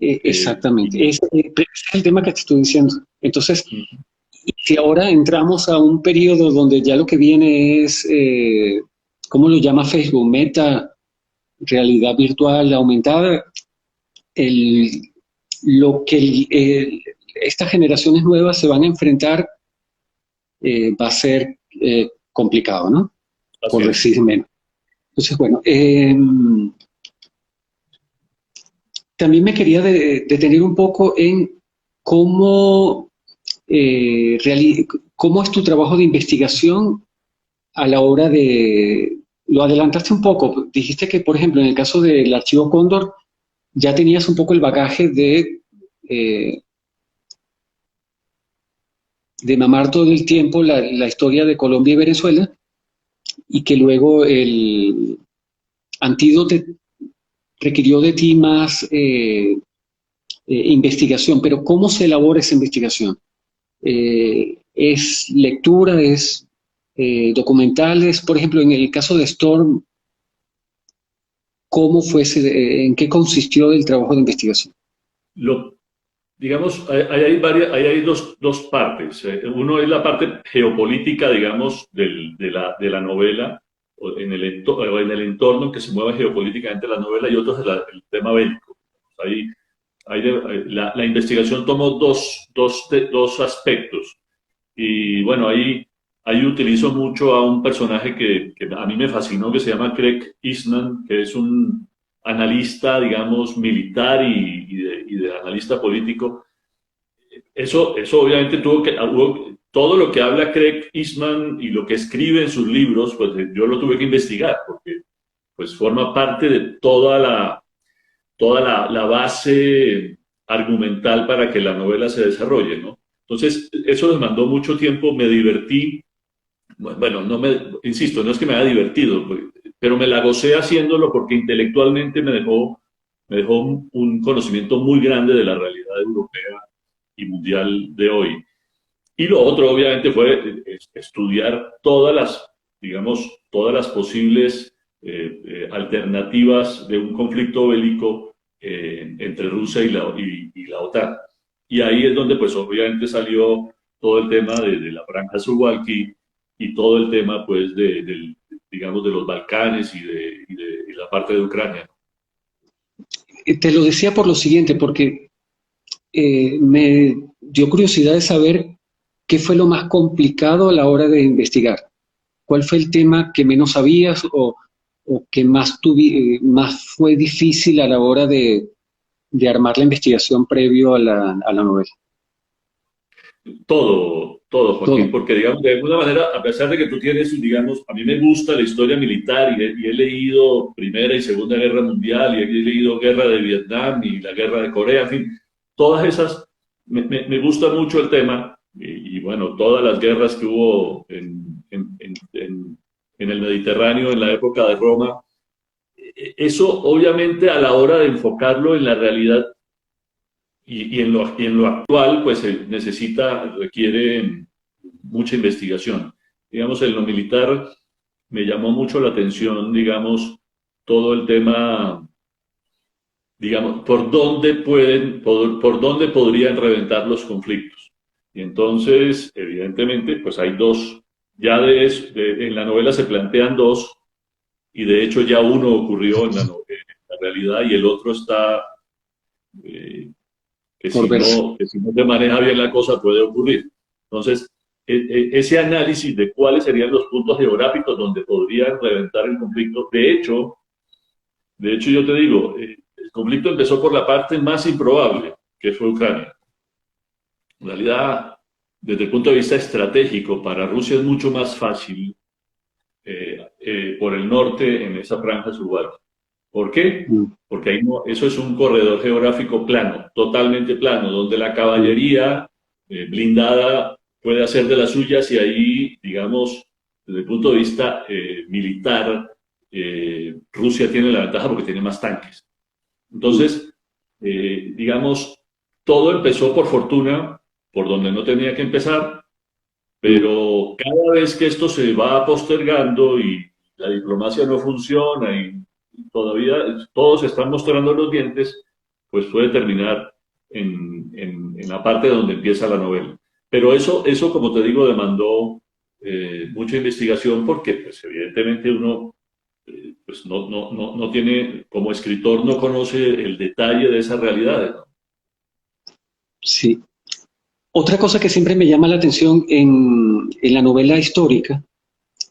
exactamente. y- Ese es el tema que te estoy diciendo. Entonces, Ujú. si ahora entramos a un periodo donde ya lo que viene es, ¿cómo lo llama Facebook? Meta, realidad virtual aumentada, el, lo que estas generaciones nuevas se van a enfrentar va a ser complicado, ¿no? Así Por es. decir menos. Entonces, bueno, también me quería detener un poco en cómo, cómo es tu trabajo de investigación a la hora de... Lo adelantaste un poco, dijiste que, por ejemplo, en el caso del archivo Cóndor, ya tenías un poco el bagaje eh, de mamar todo el tiempo la historia de Colombia y Venezuela, y que luego el antídoto requirió de ti más investigación, pero ¿cómo se elabora esa investigación? ¿Es lectura, es documentales? Por ejemplo, en el caso de Storm, ¿cómo fue en qué consistió el trabajo de investigación? Lo, digamos, ahí hay dos partes. Uno es la parte geopolítica, digamos, de la novela, o en el entorno en que se mueve geopolíticamente la novela, y otro es el tema bélico. Ahí, la investigación tomó dos aspectos. Y bueno, ahí utilizo mucho a un personaje que a mí me fascinó, que se llama Craig Eastman, que es un analista, digamos, militar y de analista político. Eso obviamente todo lo que habla Craig Eastman y lo que escribe en sus libros, pues yo lo tuve que investigar, porque pues forma parte de toda la base argumental para que la novela se desarrolle, ¿no? Entonces, eso les mandó mucho tiempo, me divertí, bueno, insisto, no es que me haya divertido, pero me la gocé haciéndolo porque intelectualmente me dejó un conocimiento muy grande de la realidad europea y mundial de hoy. Y lo otro, obviamente, fue estudiar todas digamos, todas las posibles alternativas de un conflicto bélico entre Rusia y la OTAN. Y ahí es donde, pues, obviamente salió todo el tema de la Franja Suwalki y todo el tema, pues, digamos, de los Balcanes y la parte de Ucrania. Te lo decía por lo siguiente, porque me dio curiosidad de saber qué fue lo más complicado a la hora de investigar. ¿Cuál fue el tema que menos sabías o que más fue difícil a la hora de armar la investigación previo a la novela? Todo, Joaquín, Todo. porque digamos, de alguna manera, a pesar de que tú tienes, digamos, a mí me gusta la historia militar y he leído Primera y Segunda Guerra Mundial y he leído Guerra de Vietnam y la Guerra de Corea, en fin, todas esas, me gusta mucho el tema y, bueno, todas las guerras que hubo en el Mediterráneo en la época de Roma, eso obviamente a la hora de enfocarlo en la realidad y en lo actual, pues requiere mucha investigación. Digamos, en lo militar me llamó mucho la atención, digamos, todo el tema, digamos, por dónde podrían reventar los conflictos. Y entonces, evidentemente, pues hay dos, en la novela se plantean dos, y de hecho ya uno ocurrió en la realidad y el otro está eh, Por verse. que si no se maneja bien la cosa puede ocurrir. Entonces, ese análisis de cuáles serían los puntos geográficos donde podrían reventar el conflicto, de hecho yo te digo, el conflicto empezó por la parte más improbable, que fue Ucrania. En realidad, desde el punto de vista estratégico, para Rusia es mucho más fácil por el norte en esa franja subarctica. ¿Por qué? Mm, Porque ahí no, eso es un corredor geográfico plano, totalmente plano, donde la mm, caballería blindada puede hacer de las suyas y ahí, digamos, desde el punto de vista militar, Rusia tiene la ventaja porque tiene más tanques. mm, Entonces, digamos, todo empezó por fortuna, por donde no tenía que empezar, mm. pero cada vez que esto se va postergando y la diplomacia no funciona y todavía todos están mostrando los dientes, pues puede terminar en la parte donde empieza la novela. Pero eso como te digo, demandó mucha investigación porque pues evidentemente uno pues no tiene, como escritor no conoce el detalle de esas realidades, ¿no? Sí. Otra cosa que siempre me llama la atención en la novela histórica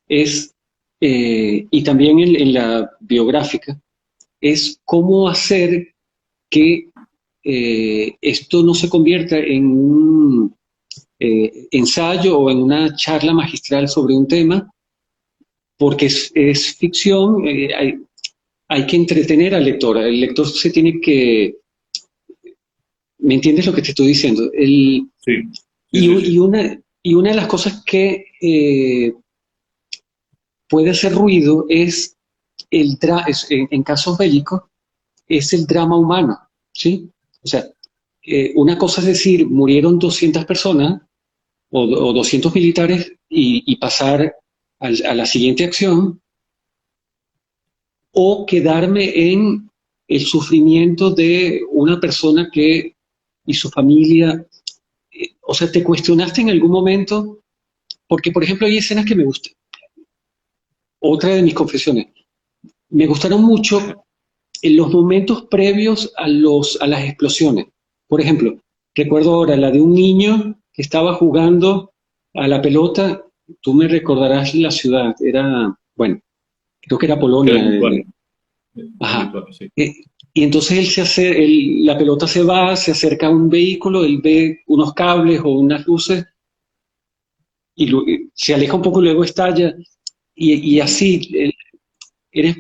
es, y también en la biográfica, es cómo hacer que esto no se convierta en un ensayo o en una charla magistral sobre un tema, porque es ficción, hay que entretener al lector. El lector se tiene que, ¿me entiendes lo que te estoy diciendo? Sí, sí, Y, sí, y, sí. una, y una de las cosas que puede hacer ruido es en casos bélicos, es el drama humano, ¿sí? O sea, una cosa es decir, murieron 200 personas o 200 militares y pasar a la siguiente acción, o quedarme en el sufrimiento de una persona y su familia. O sea, te cuestionaste en algún momento, porque por ejemplo hay escenas que me gustan. Otra de mis confesiones, me gustaron mucho en los momentos previos a las explosiones. Por ejemplo, recuerdo ahora la de un niño que estaba jugando a la pelota. Tú me recordarás la ciudad, bueno, creo que era Era Polonia. Lituania, era Ajá. Lituania, sí. Eh, y entonces la pelota se va, se acerca a un vehículo, él ve unos cables o unas luces y se aleja un poco y luego estalla. Y así, eres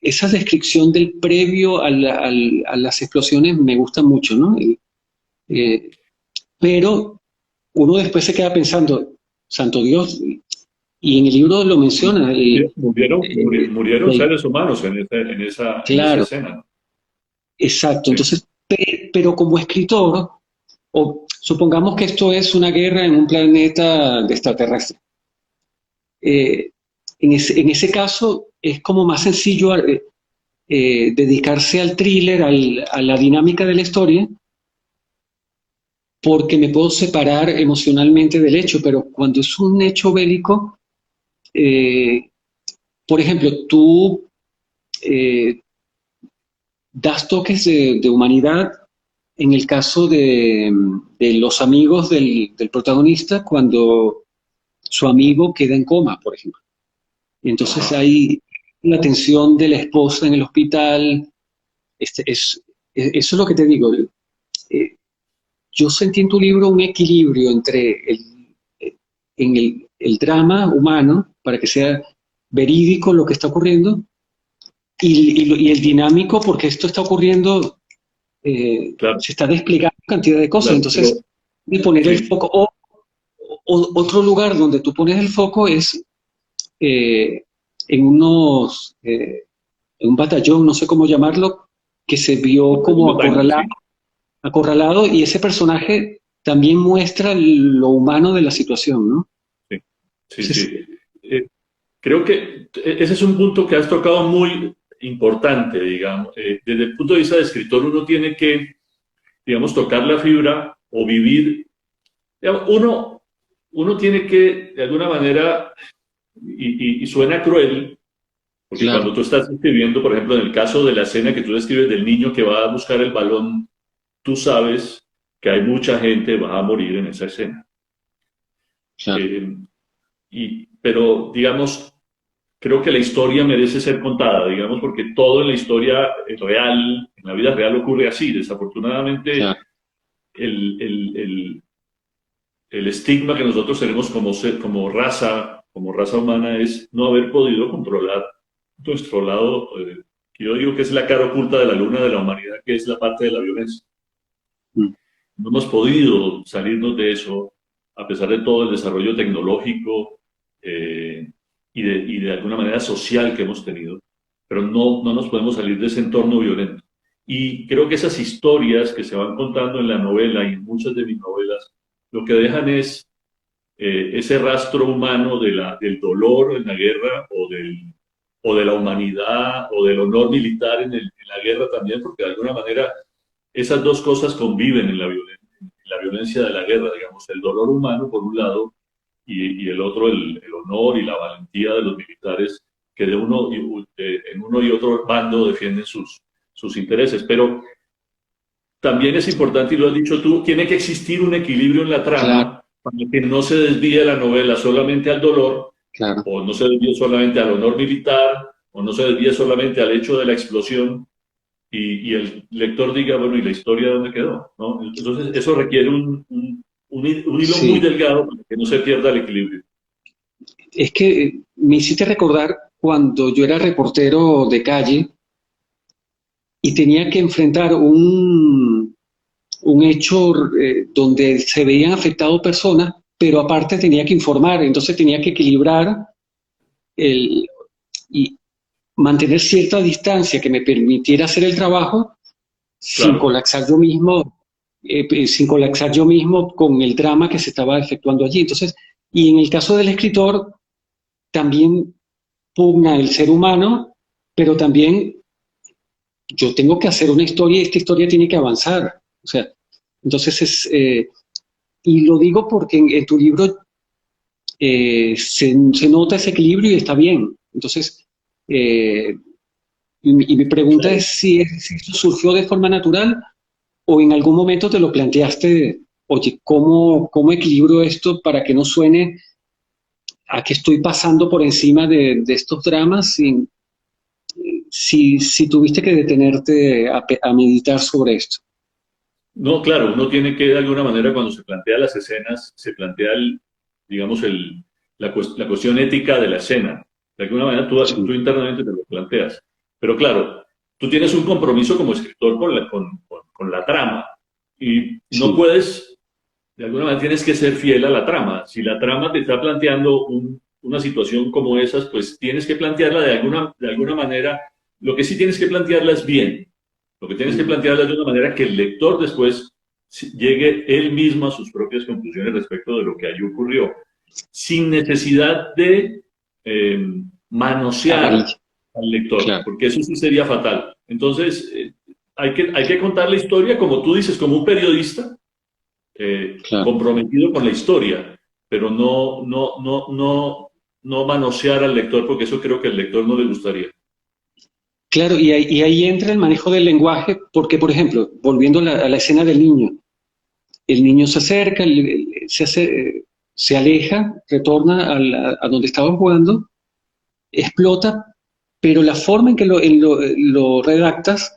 esa descripción del previo a las explosiones me gusta mucho, ¿no? Eh, pero uno después se queda pensando, santo Dios, y en el libro lo menciona, Murieron eh, seres humanos en esa claro, escena, ¿no? exacto. Sí. Entonces, pero como escritor, o supongamos que esto es una guerra en un planeta de extraterrestre. eh, en ese caso es como más sencillo dedicarse al thriller, a la dinámica de la historia, porque me puedo separar emocionalmente del hecho, pero cuando es un hecho bélico, eh, por ejemplo, tú eh, das toques de humanidad en el caso de los amigos del protagonista cuando su amigo queda en coma, por ejemplo. Y entonces Ajá. hay la tensión de la esposa en el hospital. Eso es lo que te digo. Eh, yo sentí en tu libro un equilibrio entre el drama humano, para que sea verídico lo que está ocurriendo, y el dinámico, porque esto está ocurriendo, Claro, se está desplegando cantidad de cosas. claro, pero Entonces, de poner el sí, foco, otro lugar donde tú pones el foco es eh, en en un batallón, no sé cómo llamarlo, que se vio batallón como de tanque, sí, acorralado, y ese personaje también muestra lo humano de la situación, ¿no? sí, sí, Entonces, sí. Eh, Creo que ese es un punto que has tocado muy importante, digamos. Desde el punto de vista de escritor, uno tiene que, digamos, tocar la fibra o vivir. Digamos, uno tiene que, de alguna manera, y suena cruel, porque cuando claro, tú estás escribiendo, por ejemplo, en el caso de la escena que tú describes del niño que va a buscar el balón, tú sabes que hay mucha gente que va a morir en esa escena. claro, Eh, pero, digamos, creo que la historia merece ser contada, digamos, porque todo en la historia real, en la vida real ocurre así. Desafortunadamente, claro. el, el, el, el estigma que nosotros tenemos como raza humana, es no haber podido controlar nuestro lado, que yo digo que es la cara oculta de la luna de la humanidad, que es la parte de la violencia. Mm. No hemos podido salirnos de eso, a pesar de todo el desarrollo tecnológico eh, y de alguna manera social que hemos tenido, pero no nos podemos salir de ese entorno violento. Y creo que esas historias que se van contando en la novela y en muchas de mis novelas, lo que dejan es ese rastro humano del dolor en la guerra o de la humanidad o del honor militar en la guerra también, porque de alguna manera esas dos cosas conviven en la violencia de la guerra, digamos, el dolor humano por un lado y el otro el honor y la valentía de los militares que en uno y otro bando defienden sus intereses. Pero también es importante, y lo has dicho tú, tiene que existir un equilibrio en la Claro, trama para que no se desvíe la novela solamente al dolor, claro. o no se desvíe solamente al honor militar, o no se desvíe solamente al hecho de la explosión, y el lector diga, bueno, ¿y la historia dónde quedó? ¿No? Entonces, eso requiere un hilo muy Sí, delgado para que no se pierda el equilibrio. es que me hiciste recordar cuando yo era reportero de calle y tenía que enfrentar un hecho donde se veían afectadas personas, pero aparte tenía que informar, entonces tenía que equilibrar el, y mantener cierta distancia que me permitiera hacer el trabajo sin Claro, colapsar yo mismo, sin colapsar yo mismo con el drama que se estaba efectuando allí. Entonces, y en el caso del escritor, también pugna el ser humano, pero también yo tengo que hacer una historia y esta historia tiene que avanzar. O sea, entonces y lo digo porque en tu libro se nota ese equilibrio y está bien. Entonces, eh, y mi pregunta es claro. si eso surgió de forma natural o en algún momento te lo planteaste, oye, ¿cómo equilibro esto para que no suene a que estoy pasando por encima de estos dramas si tuviste que detenerte a meditar sobre esto? No, claro, uno tiene que de alguna manera cuando se plantea las escenas, se plantea digamos, la cuestión ética de la escena. De alguna manera tú Sí, internamente te lo planteas. Pero claro, tú tienes un compromiso como escritor con la trama y no sí, puedes, de alguna manera tienes que ser fiel a la trama. Si la trama te está planteando una situación como esas, pues tienes que plantearla de alguna manera. Lo que sí tienes que plantearla es bien. Lo que tienes que mm, plantearla es de una manera que el lector después llegue él mismo a sus propias conclusiones respecto de lo que allí ocurrió, sin necesidad de eh, manosear Amarilla, al lector, claro, porque eso sí sería fatal. Entonces, hay que contar la historia, como tú dices, como un periodista claro. comprometido con la historia, pero no manosear al lector, porque eso creo que al lector no le gustaría. Claro, y ahí entra el manejo del lenguaje, porque, por ejemplo, volviendo a la escena del niño, el niño se acerca, se aleja, retorna a donde estaba jugando, explota, pero la forma en que lo redactas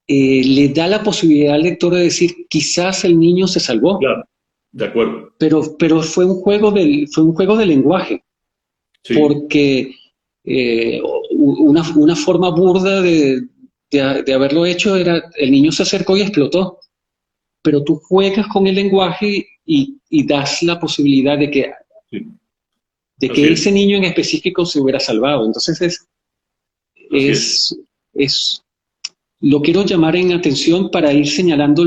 le da la posibilidad al lector de decir, quizás el niño se salvó, Claro, de acuerdo. pero fue un juego de lenguaje, Sí, porque una forma burda de haberlo hecho era, el niño se acercó y explotó, pero tú juegas con el lenguaje y das la posibilidad sí, de así que es, ese niño en específico se hubiera salvado. Entonces así es. es lo quiero llamar en atención para ir señalando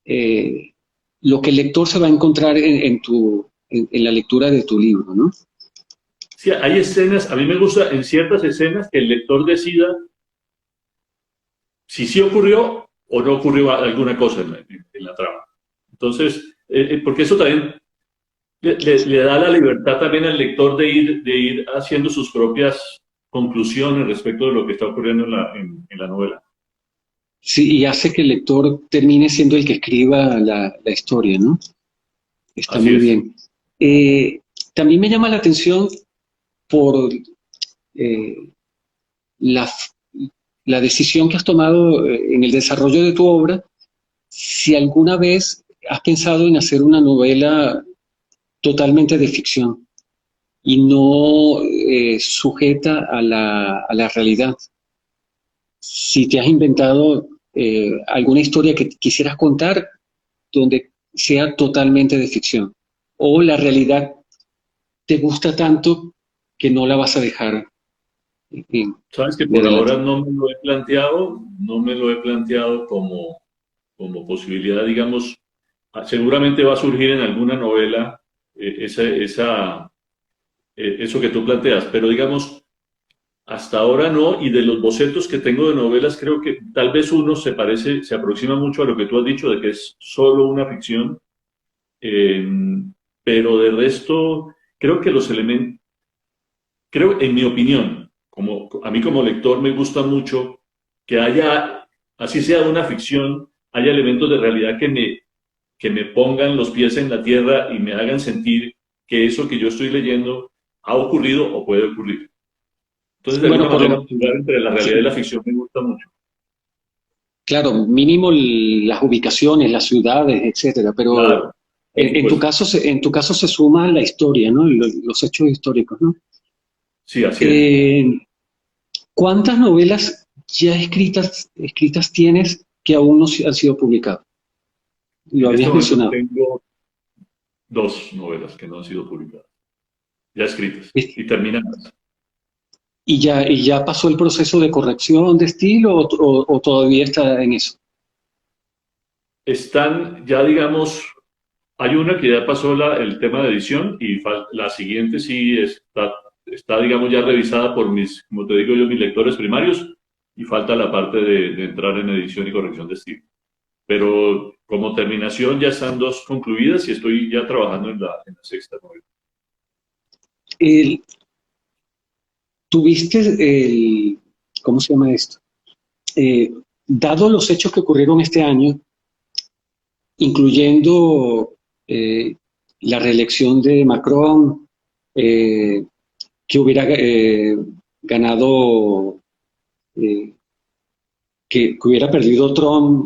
eh, lo que el lector se va a encontrar en la lectura de tu libro, ¿no? Sí, hay escenas, a mí me gusta en ciertas escenas que el lector decida si sí ocurrió o no ocurrió alguna cosa en la trama. Entonces, porque eso también le da la libertad también al lector de ir haciendo sus propias conclusiones respecto de lo que está ocurriendo en la novela. Sí, y hace que el lector termine siendo el que escriba la historia, ¿no? Está Así muy es. bien. Eh, También me llama la atención por eh, la, la decisión que has tomado en el desarrollo de tu obra, si alguna vez has pensado en hacer una novela totalmente de ficción y no sujeta a la realidad. Si te has inventado alguna historia que quisieras contar donde sea totalmente de ficción o la realidad te gusta tanto que no la vas a dejar Sabes que de por ahora adelante. no me lo he planteado, no me lo he planteado como posibilidad, digamos, seguramente va a surgir en alguna novela eso que tú planteas, pero digamos, hasta ahora no, y de los bocetos que tengo de novelas, creo que tal vez uno se aproxima mucho a lo que tú has dicho, de que es solo una ficción, eh, pero de resto, creo que los elementos, creo, en mi opinión, como, a mí como lector me gusta mucho que haya, así sea una ficción, haya elementos de realidad que me pongan los pies en la tierra y me hagan sentir que eso que yo estoy leyendo ha ocurrido o puede ocurrir. Entonces, de Bueno, alguna manera, jugar entre la realidad y la ficción me gusta mucho. claro, mínimo las ubicaciones, las ciudades, etcétera, pero Claro, por en tu supuesto. caso, en tu caso se suma la historia, ¿no? Los hechos históricos, ¿no? Sí, así es. Eh, ¿Cuántas novelas ya escritas tienes que aún no han sido publicadas? Lo En este habías momento mencionado. tengo dos novelas que no han sido publicadas, ya escritas Es- y terminadas. y ya pasó el proceso de corrección de estilo o todavía está en eso? Están ya, digamos, hay una que ya pasó el tema de edición y la siguiente sí está, digamos, ya revisada por como te digo yo, mis lectores primarios y falta la parte de entrar en edición y corrección de estilo. Pero como terminación ya están dos concluidas y estoy ya trabajando en la sexta novela. El- ¿Tuviste ¿cómo se llama esto? Eh, Dado los hechos que ocurrieron este año, incluyendo la reelección de Macron, eh, que hubiera ganado, eh, que hubiera perdido Trump,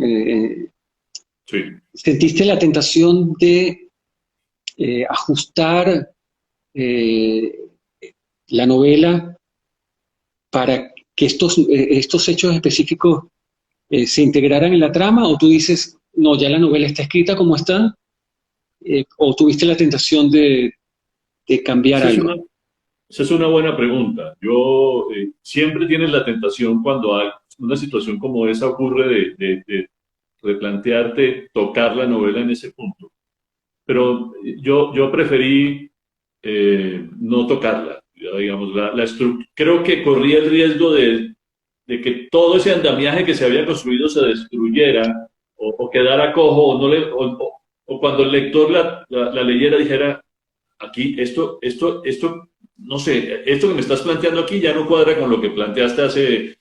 Sí. ¿sentiste la tentación de ajustar eh, la novela para que estos hechos específicos se integraran en la trama? ¿O tú dices, no, ya la novela está escrita como está? ¿O tuviste la tentación de cambiar Esa es algo? una, esa es una buena pregunta. Yo siempre tienes la tentación cuando hay una situación como esa ocurre de replantearte tocar la novela en ese punto. Pero yo preferí no tocarla. Ya, digamos, creo que corría el riesgo de que todo ese andamiaje que se había construido se destruyera o quedara cojo o, no le, o cuando el lector la leyera dijera, aquí no sé, esto que me estás planteando aquí ya no cuadra con lo que planteaste hace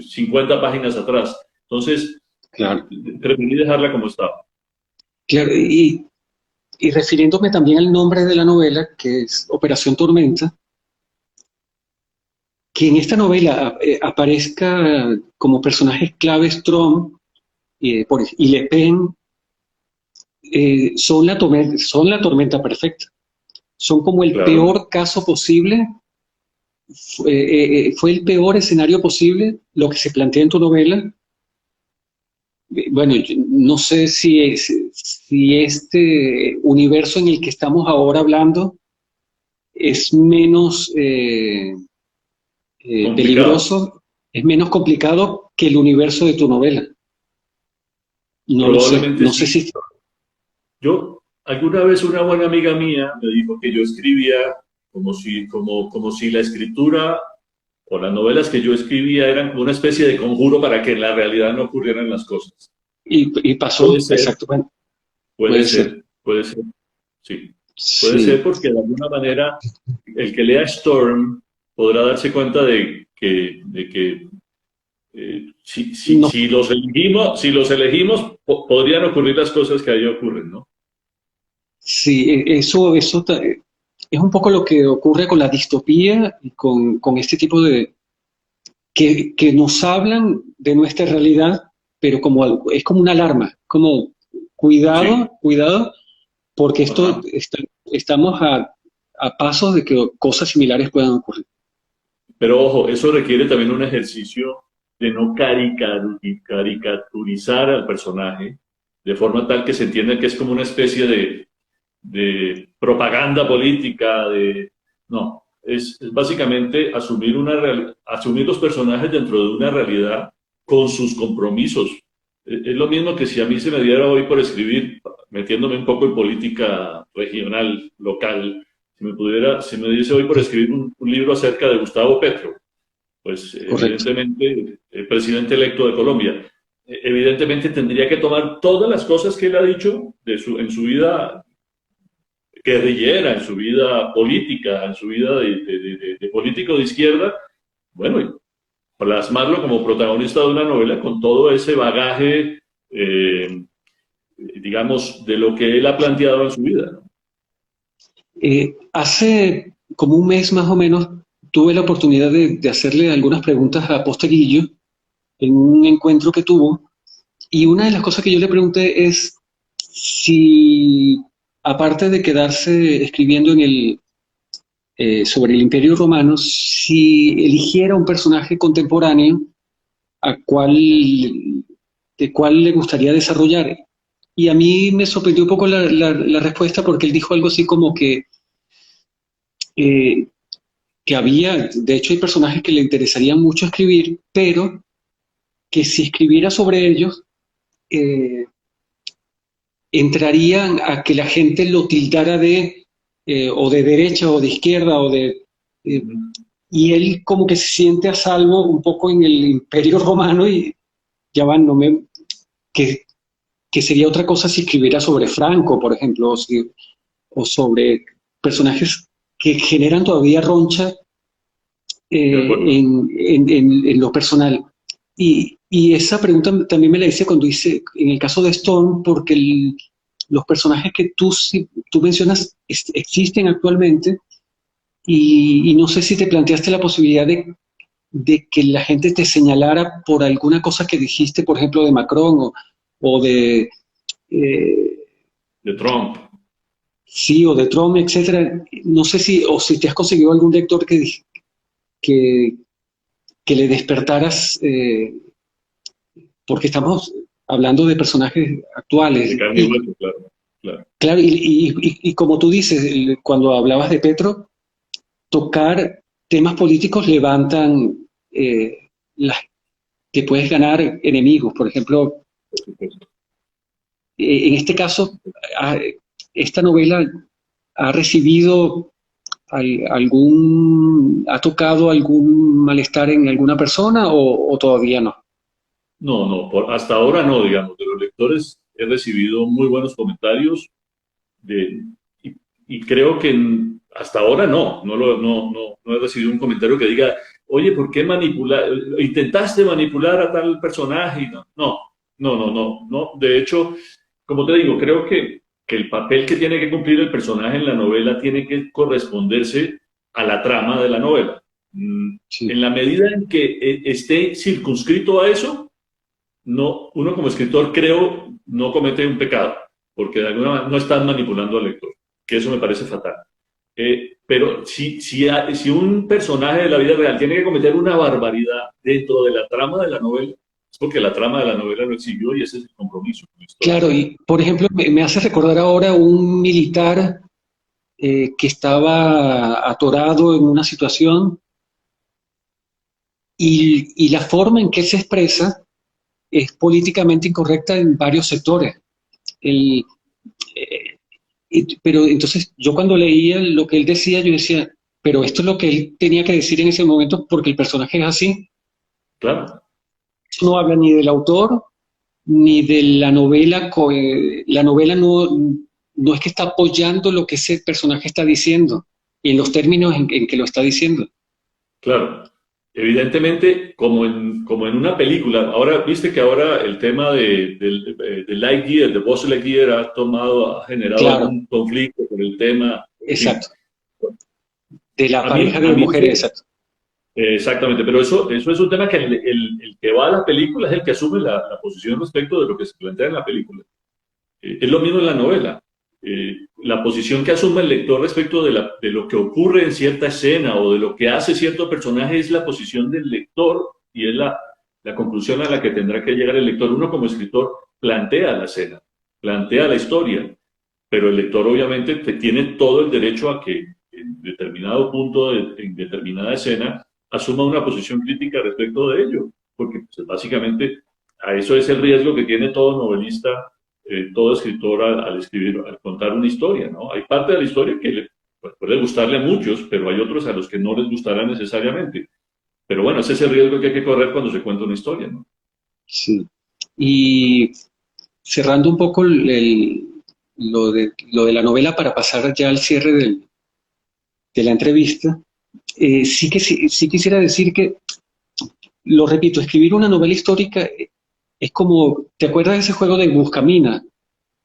50 páginas atrás. Entonces, Claro, preferí dejarla como estaba. claro. Y refiriéndome también al nombre de la novela, que es Operación Tormenta, que en esta novela aparezca como personajes claves Trump y Le Pen, son la tormenta perfecta. Son como el Claro, peor caso posible, fue el peor escenario posible lo que se plantea en tu novela. Bueno, yo no sé si este universo en el que estamos ahora hablando es menos complicado. peligroso, es menos complicado que el universo de tu novela. No lo sé, Probablemente no sé sí. si... Alguna vez una buena amiga mía me dijo que yo escribía como si la escritura o las novelas que yo escribía eran como una especie de conjuro para que en la realidad no ocurrieran las cosas. Y Puede pasó, ser, exacto, bueno, puede ser. puede ser, sí. Puede ser Sí, porque de alguna manera el que lea Storm podrá darse cuenta de que no, si los elegimos podrían ocurrir las cosas que ahí ocurren, ¿no? sí, es un poco lo que ocurre con la distopía y con este tipo que nos hablan de nuestra realidad, pero es como una alarma, como Sí, cuidado, cuidado, porque ajá. estamos a pasos de que cosas similares puedan ocurrir. Pero ojo, eso requiere también un ejercicio de no caricaturizar al personaje de forma tal que se entienda que es como una especie de propaganda política, no, es básicamente asumir los personajes dentro de una realidad con sus compromisos. Es lo mismo que si a mí se me diera hoy por escribir, metiéndome un poco en política regional, local, si me diese hoy por escribir un libro acerca de Gustavo Petro, pues Correcto. evidentemente el presidente electo de Colombia, evidentemente tendría que tomar todas las cosas que él ha dicho en su vida guerrillera, en su vida política, en su vida de político de izquierda, bueno, y plasmarlo como protagonista de una novela con todo ese bagaje, digamos, de lo que él ha planteado en su vida, ¿no? Hace como un mes más o menos tuve la oportunidad de hacerle algunas preguntas a Posteguillo en un encuentro que tuvo, y una de las cosas que yo le pregunté es si, aparte de quedarse escribiendo sobre el Imperio Romano, si eligiera un personaje contemporáneo a de cuál le gustaría desarrollar. Y a mí me sorprendió un poco la respuesta porque él dijo algo así como eh, que había, de hecho hay personajes que le interesaría mucho escribir, pero que si escribiera sobre ellos, eh, entrarían a que la gente lo tildara o de derecha o de izquierda eh, Ujú. y él como que se siente a salvo un poco en el Imperio Romano y ya van, no me, que, que sería otra cosa si escribiera sobre Franco, por ejemplo, o sobre personajes que generan todavía roncha De acuerdo. en lo personal. Y esa pregunta también me la hice cuando hice, en el caso de Stone, porque los personajes que tú mencionas existen actualmente y no sé si te planteaste la posibilidad de que la gente te señalara por alguna cosa que dijiste, por ejemplo, de Macron o de... eh, De Trump. sí, o de Trump, etcétera. No sé si te has conseguido algún lector que, que le despertaras, porque estamos hablando de personajes De actuales. carne y Y hueso, claro. Claro. claro, y como tú dices, cuando hablabas de Petro, tocar temas políticos levantan las que puedes ganar enemigos. Por ejemplo, Por supuesto. en este caso, ah, esta novela ha recibido ¿Ha tocado algún malestar en alguna persona o todavía no? No, no, hasta ahora no, digamos. De los lectores he recibido muy buenos comentarios de, y, y creo que hasta ahora no he recibido un comentario que diga, oye, ¿por qué intentaste manipular a tal personaje? Y no. De hecho, como te digo, creo que el papel que tiene que cumplir el personaje en la novela tiene que corresponderse a la trama de la novela. Sí. En la medida en que esté circunscrito a eso, no, uno como escritor creo no comete un pecado, porque de alguna manera no estás manipulando al lector, que eso me parece fatal. Pero si un personaje de la vida real tiene que cometer una barbaridad dentro de la trama de la novela, es porque la trama de la novela lo exigió y ese es el compromiso con la historia. Claro, y por ejemplo, me hace recordar ahora un militar que estaba atorado en una situación y la forma en que se expresa es políticamente incorrecta en varios sectores. El, eh, pero entonces yo cuando leía lo que él decía, yo decía, pero esto es lo que él tenía que decir en ese momento porque el personaje es así. Claro, Eso no habla ni del autor ni de la novela. La novela no es que está apoyando lo que ese personaje está diciendo y en los términos en que lo está diciendo. claro. Evidentemente, como en una película, ahora viste que ahora el tema de Lightyear, de Buzz Lightyear ha generado Claro, algún conflicto con el tema, en fin. exacto. De la pareja A de mí mujeres, eso, exacto. exactamente, pero eso es un tema que el que va a la película es el que asume la posición respecto de lo que se plantea en la película. Es lo mismo en la novela. La posición que asume el lector respecto de lo que ocurre en cierta escena o de lo que hace cierto personaje es la posición del lector y es la conclusión a la que tendrá que llegar el lector. Uno como escritor plantea la escena, plantea la historia, pero el lector obviamente tiene todo el derecho a que en determinado punto, en determinada escena, asuma una posición crítica respecto de ello, porque pues, básicamente a eso es el riesgo que tiene todo novelista, todo escritor al escribir, al contar una historia, ¿no? Hay parte de la historia que pues, puede gustarle a muchos, pero hay otros a los que no les gustará necesariamente. Pero bueno, ese es el riesgo que hay que correr cuando se cuenta una historia, ¿no? Sí. Y cerrando un poco lo de la novela para pasar ya al cierre de la entrevista, sí quisiera decir que, lo repito, escribir una novela histórica es como, ¿te acuerdas de ese juego de Buscamina?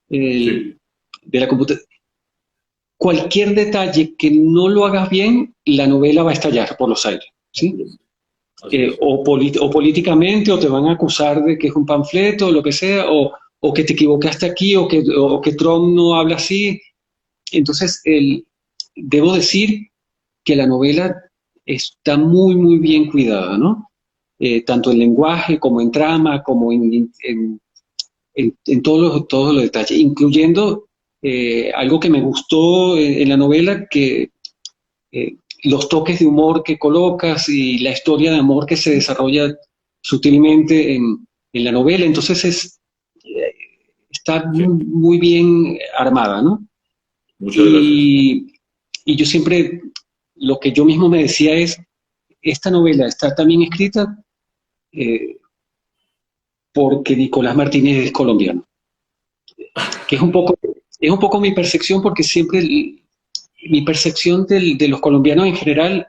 El, Sí, de la computadora. Cualquier detalle que no lo hagas bien, la novela va a estallar por los aires, ¿sí? así es. Así es. O políticamente, o te van a acusar de que es un panfleto, o lo que sea, o que te equivocaste aquí, o que Trump no habla así. Entonces, debo decir que la novela está muy, muy bien cuidada, ¿no? Tanto en lenguaje, como en trama, como en todos los detalles, incluyendo algo que me gustó en la novela, que los toques de humor que colocas y la historia de amor que se desarrolla sutilmente en la novela. Entonces eh, está Sí. muy, muy bien armada, ¿no? Muchas gracias. Y, y yo siempre, lo que yo mismo me decía es, esta novela está tan bien escrita eh, porque Nicolás Martínez es colombiano, que es un poco mi percepción porque siempre mi percepción de los colombianos en general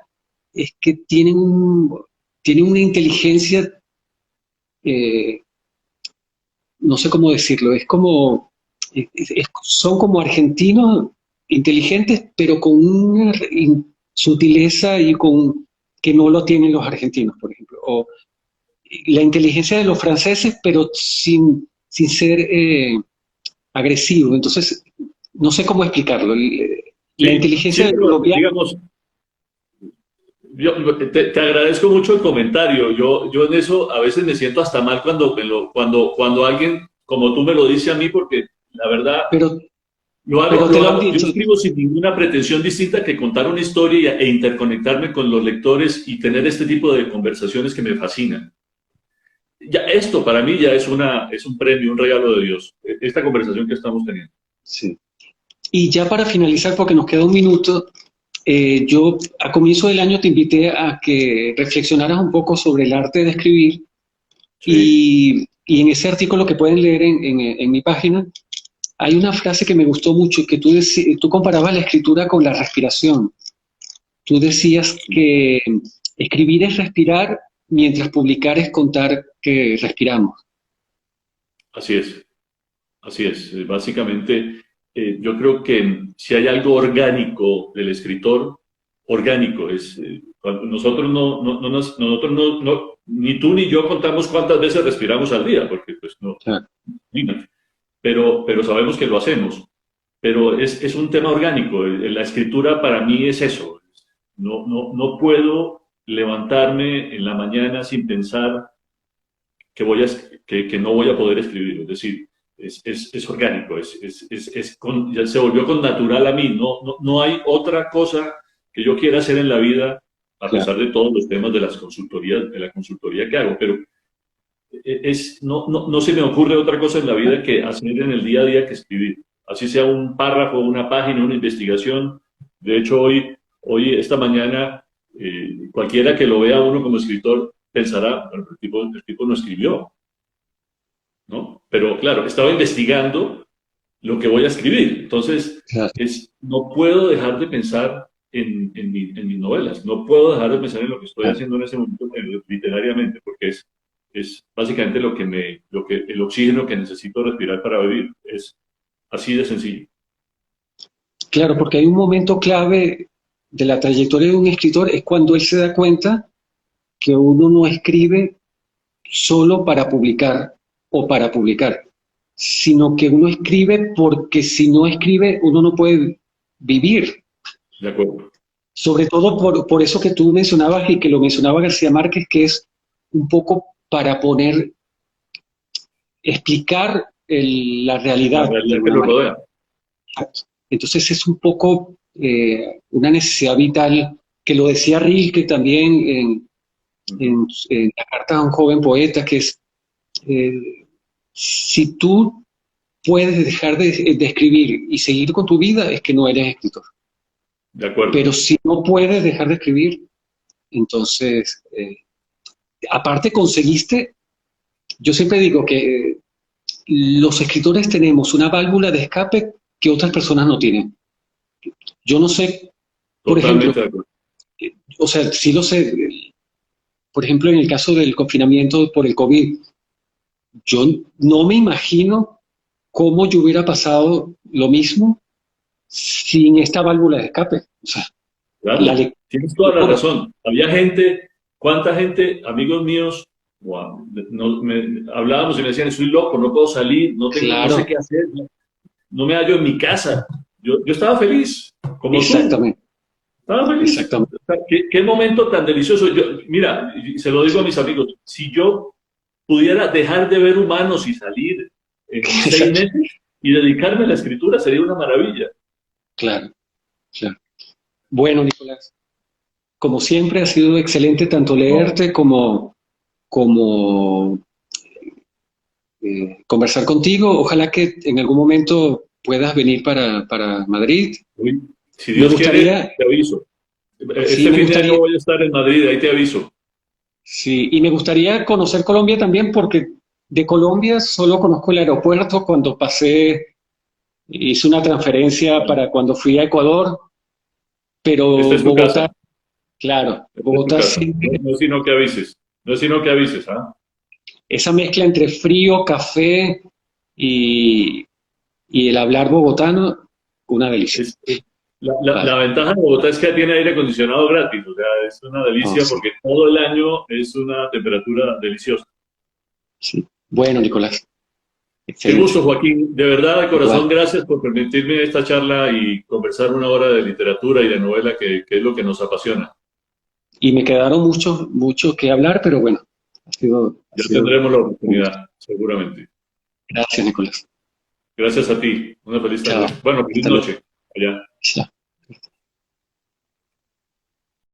es que tienen una inteligencia, eh, no sé cómo decirlo, es como, son como argentinos inteligentes, pero con una sutileza y con que no lo tienen los argentinos, por ejemplo. O la inteligencia de los franceses, pero sin ser agresivo. Entonces, no sé cómo explicarlo. La Sí, inteligencia sí, del pero colombiano. digamos, te agradezco mucho el comentario. Yo en eso a veces me siento hasta mal cuando alguien como tú me lo dice a mí, porque la verdad pero, lo hago, pero te lo han yo dicho. escribo sin ninguna pretensión distinta que contar una historia e interconectarme con los lectores y tener este tipo de conversaciones que me fascinan. Ya, esto para mí ya es un premio, un regalo de Dios, esta conversación que estamos teniendo. Sí. Y ya para finalizar, porque nos queda un minuto, yo a comienzo del año te invité a que reflexionaras un poco sobre el arte de escribir Sí, y en ese artículo que pueden leer en mi página, hay una frase que me gustó mucho, que tú comparabas la escritura con la respiración. Tú decías que escribir es respirar, mientras publicar es contar que respiramos. así es, así es. Básicamente, yo creo que si hay algo orgánico del escritor, orgánico es, cuando nosotros nosotros ni tú ni yo contamos cuántas veces respiramos al día, porque pues no, O sea, imagínate. Pero sabemos que lo hacemos. Pero es un tema orgánico. La escritura para mí es eso. No puedo levantarme en la mañana sin pensar que, que no voy a poder escribir. Es decir, es orgánico, ya se volvió con natural a mí. No hay otra cosa que yo quiera hacer en la vida, a claro. pesar de todos los temas de las consultorías, de la consultoría que hago, pero no se me ocurre otra cosa en la vida que hacer en el día a día que escribir. Así sea un párrafo, una página, una investigación. De hecho, esta mañana, cualquiera que lo vea a uno como escritor pensará, bueno, el tipo no escribió, ¿no? Pero claro, estaba investigando lo que voy a escribir. Entonces, Claro. no puedo dejar de pensar en mis novelas, no puedo dejar de pensar en lo que estoy Claro. haciendo en ese momento literariamente, porque es básicamente el oxígeno que necesito respirar para vivir. Es así de sencillo. Claro, porque hay un momento clave de la trayectoria de un escritor, es cuando él se da cuenta que uno no escribe solo para publicar o para publicar, sino que uno escribe porque si no escribe uno no puede vivir. De acuerdo. Sobre todo por eso que tú mencionabas y que lo mencionaba García Márquez, que es un poco para explicar la La realidad de realidad que alguna lo manera. rodea. Entonces es un poco una necesidad vital, que lo decía Rilke también en la carta a un joven poeta, que es, eh, si tú puedes dejar de escribir y seguir con tu vida, es que no eres escritor. De acuerdo. Pero si no puedes dejar de escribir, entonces, aparte conseguiste, yo siempre digo que los escritores tenemos una válvula de escape que otras personas no tienen. Yo no sé, por ejemplo, Totalmente de acuerdo. o sea, sí lo sé, por ejemplo, en el caso del confinamiento por el COVID, yo no me imagino cómo yo hubiera pasado lo mismo sin esta válvula de escape. O sea, la Claro. Tienes toda la lectura, razón. Había gente, ¿cuánta gente, amigos míos, hablábamos y me decían, estoy loco, no puedo salir, no sé claro, qué hacer, no me hallo en mi casa. Yo estaba feliz, como tú, exactamente, estaba feliz. exactamente. O sea, qué momento tan delicioso. Mira, y se lo digo a mis amigos, si yo pudiera dejar de ver humanos y salir en seis Exacto, meses y dedicarme a la escritura, sería una maravilla. claro, claro. Bueno, Nicolás, como siempre ha sido excelente tanto No, leerte como conversar contigo. Ojalá que en algún momento puedas venir para Madrid. uy, si Me Dios quiere, gustaría, te aviso. sí, Este me fin de año gustaría, voy a estar en Madrid, ahí te aviso. sí, y me gustaría conocer Colombia también porque de Colombia solo conozco el aeropuerto cuando hice una transferencia Bueno, para cuando fui a Ecuador, esta pero es tu casa, Bogotá, claro, esta es tu Bogotá casa. sí, No es sino que avises, no es sino que avises, ¿ah? esa mezcla entre frío, café y, y el hablar bogotano, una delicia. Es, es- la Vale, ventaja de Bogotá es que tiene aire acondicionado gratis, o sea, es una no, delicia sí, porque todo el año es una temperatura deliciosa. sí. Bueno, Nicolás, Qué excelente. gusto, Joaquín. De verdad, de Igual. corazón, gracias por permitirme esta charla y conversar una hora de literatura y de novela, que es lo que nos apasiona. Y me quedaron mucho que hablar, pero bueno, ha Ya sido tendremos la un gusto. oportunidad, seguramente. Gracias, Nicolás. Gracias a ti. Una feliz Chao. tarde. Bueno, feliz Hasta luego. noche. Allá. Chao.